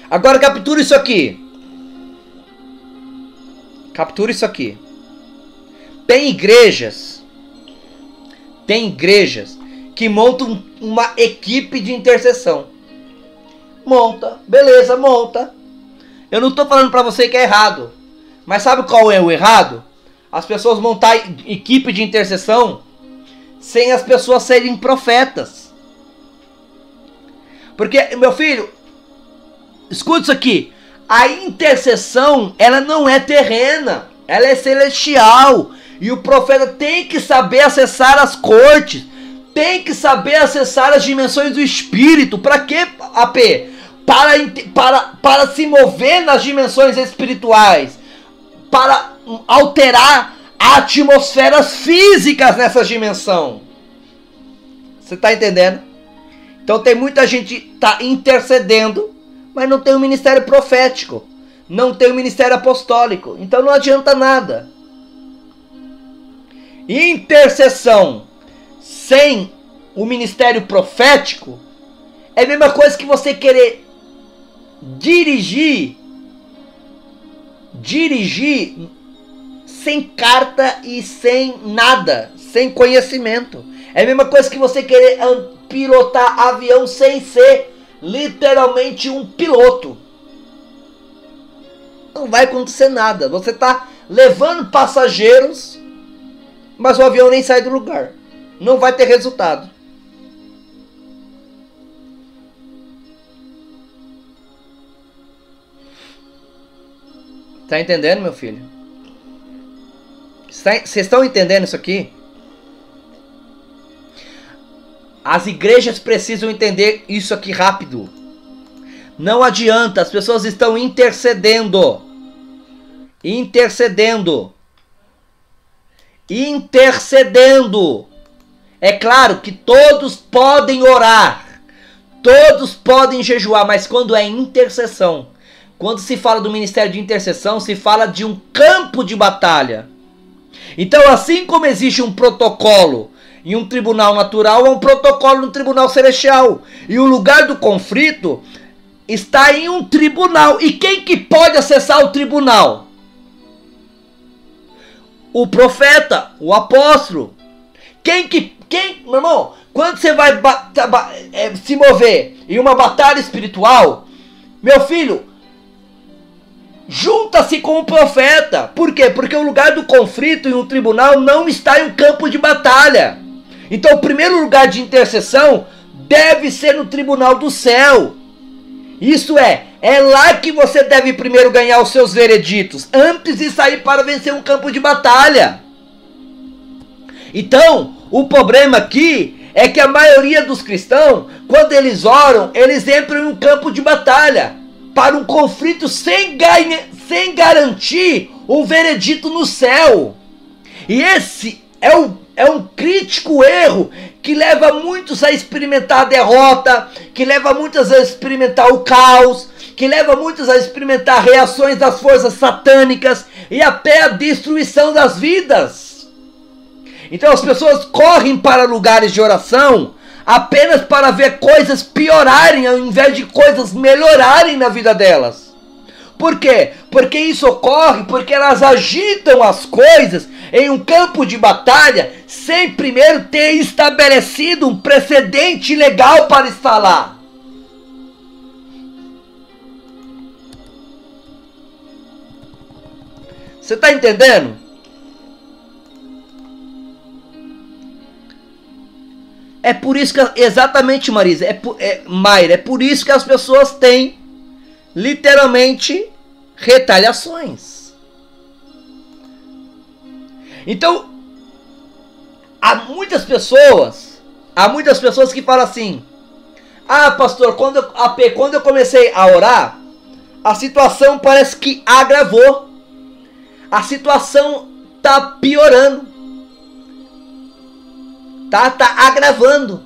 Agora captura isso aqui. Captura isso aqui. Tem igrejas que montam uma equipe de intercessão. Monta, beleza, monta. Eu não estou falando para você que é errado. Mas sabe qual é o errado? as pessoas montar equipe de intercessão sem as pessoas serem profetas. Porque, meu filho, escuta isso aqui. A intercessão, ela não é terrena, ela é celestial. E o profeta tem que saber acessar as cortes, tem que saber acessar as dimensões do espírito. Para quê, AP? Para se mover nas dimensões espirituais, para alterar atmosferas físicas nessa dimensão. Você está entendendo? Então tem muita gente que está intercedendo, mas não tem o ministério profético, não tem o ministério apostólico. Então não adianta nada. Intercessão sem o ministério profético é a mesma coisa que você querer dirigir sem carta e sem nada, sem conhecimento. É a mesma coisa que você querer pilotar avião sem ser literalmente um piloto. Não vai acontecer nada. Você está levando passageiros, mas o avião nem sai do lugar. Não vai ter resultado. Tá entendendo, meu filho? Vocês estão entendendo isso aqui? As igrejas precisam entender isso aqui rápido. Não adianta, as pessoas estão intercedendo. Intercedendo. É claro que todos podem orar, todos podem jejuar, mas quando é intercessão, quando se fala do ministério de intercessão, se fala de um campo de batalha. Então, assim como existe um protocolo em um tribunal natural, é um protocolo no tribunal celestial. E o lugar do conflito está em um tribunal. E quem que pode acessar o tribunal? O profeta, o apóstolo. Meu irmão, quando você vai se mover em uma batalha espiritual, meu filho, junta-se com o profeta. Por quê? Porque o lugar do conflito em um tribunal não está em um campo de batalha. Então o primeiro lugar de intercessão deve ser no tribunal do céu. Isso é lá que você deve primeiro ganhar os seus vereditos, antes de sair para vencer um campo de batalha. Então, o problema aqui é que a maioria dos cristãos, quando eles oram, eles entram em um campo de batalha, para um conflito sem garantir um veredito no céu. E esse é um crítico erro que leva muitos a experimentar a derrota, que leva muitos a experimentar o caos, que leva muitos a experimentar reações das forças satânicas e até a destruição das vidas. Então as pessoas correm para lugares de oração apenas para ver coisas piorarem ao invés de coisas melhorarem na vida delas. Por quê? Porque isso ocorre porque elas agitam as coisas em um campo de batalha sem primeiro ter estabelecido um precedente legal para estar lá. Você está entendendo? É por isso que, exatamente, Marisa, Mayra, é por isso que as pessoas têm literalmente retaliações. Então, há muitas pessoas que falam assim: ah, pastor, quando eu comecei a orar, a situação parece que agravou. A situação tá piorando. Tá agravando.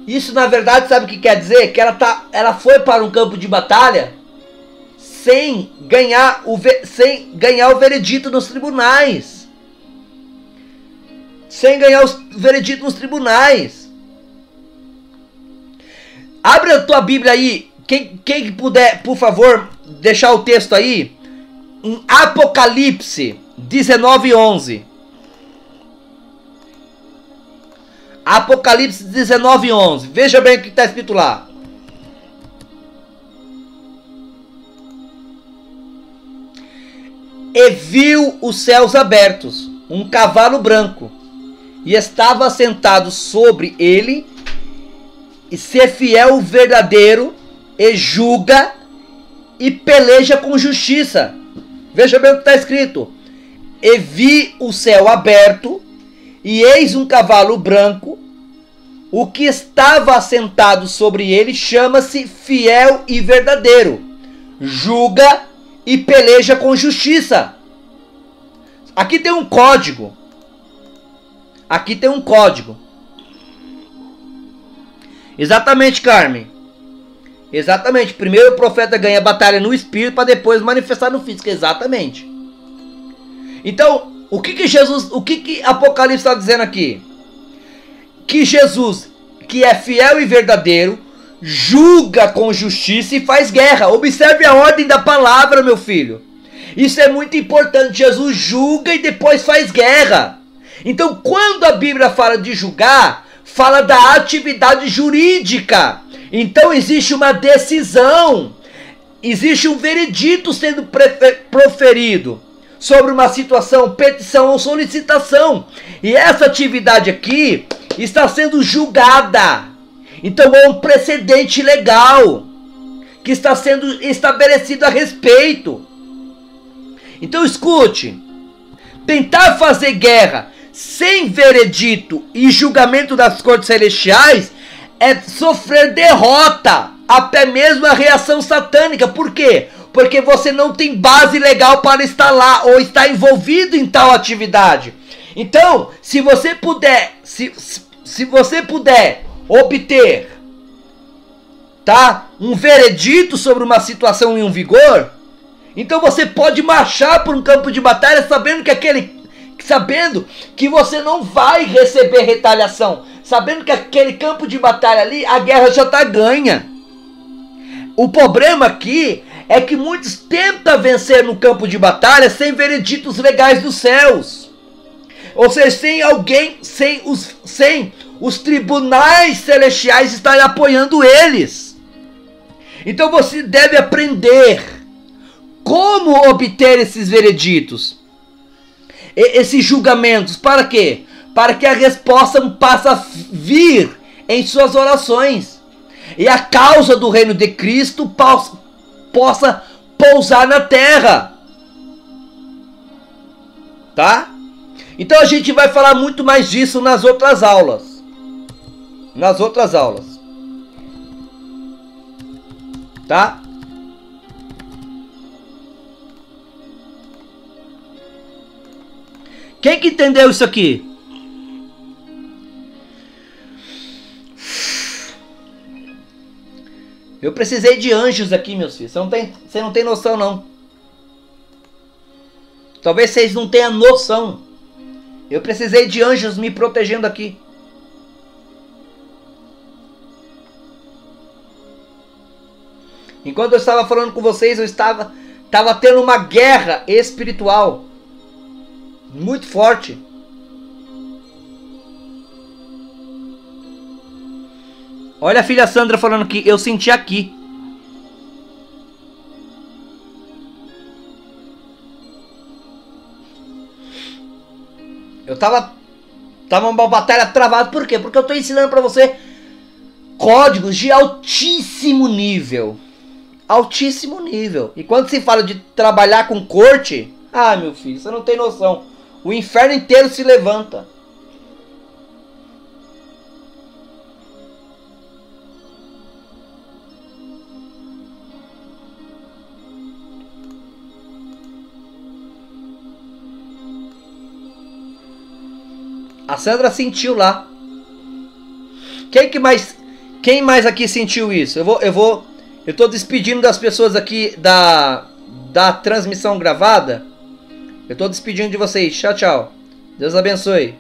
Isso na verdade, sabe o que quer dizer? Que ela foi para um campo de batalha sem ganhar o veredito nos tribunais. Sem ganhar o veredito nos tribunais. Abre a tua Bíblia aí. Quem puder, por favor, deixar o texto aí. Em Apocalipse 19:11. Apocalipse 19:11. Veja bem o que está escrito lá. E viu os céus abertos, um cavalo branco, e estava sentado sobre ele, e ser fiel verdadeiro, e julga e peleja com justiça. Veja bem o que está escrito. E vi o céu aberto, e eis um cavalo branco, o que estava assentado sobre ele chama-se fiel e verdadeiro, julga e peleja com justiça. Aqui tem um código. Aqui tem um código. Exatamente, Carmen. Exatamente. Primeiro o profeta ganha a batalha no espírito para depois manifestar no físico. Exatamente. Então, o que Apocalipse está dizendo aqui? Que Jesus, que é fiel e verdadeiro, julga com justiça e faz guerra. Observe a ordem da palavra, meu filho. Isso é muito importante. Jesus julga e depois faz guerra. Então, quando a Bíblia fala de julgar, fala da atividade jurídica. Então, existe uma decisão, existe um veredito sendo proferido sobre uma situação, petição ou solicitação. E essa atividade aqui está sendo julgada. Então é um precedente legal que está sendo estabelecido a respeito. Então escute, tentar fazer guerra sem veredito e julgamento das cortes celestiais é sofrer derrota, até mesmo a reação satânica. Por quê? Porque você não tem base legal para estar lá ou estar envolvido em tal atividade. Então, se você puder, se você puder obter, tá, um veredito sobre uma situação em um vigor, então você pode marchar por um campo de batalha sabendo que você não vai receber retaliação, sabendo que aquele campo de batalha ali, a guerra já está ganha. O problema aqui é que muitos tentam vencer no campo de batalha sem vereditos legais dos céus. Ou seja, sem os tribunais celestiais estarem apoiando eles. Então você deve aprender como obter esses vereditos, esses julgamentos. Para quê? Para que a resposta passe a vir em suas orações. E a causa do reino de Cristo possa pousar na terra. Tá? Então a gente vai falar muito mais disso nas outras aulas. Nas outras aulas. Tá? Quem que entendeu isso aqui? Eu precisei de anjos aqui, meus filhos. Você não tem noção, não. Talvez vocês não tenham noção. Eu precisei de anjos me protegendo aqui. Enquanto eu estava falando com vocês, eu estava tendo uma guerra espiritual muito forte. Olha a filha Sandra falando que eu senti aqui. Eu tava uma batalha travada. Por quê? Porque eu tô ensinando pra você códigos de altíssimo nível. Altíssimo nível. E quando se fala de trabalhar com corte, ah, meu filho, você não tem noção. O inferno inteiro se levanta. A Sandra sentiu lá. Quem mais aqui sentiu isso? Eu tô despedindo das pessoas aqui da transmissão gravada. Eu tô despedindo de vocês. Tchau, tchau. Deus abençoe.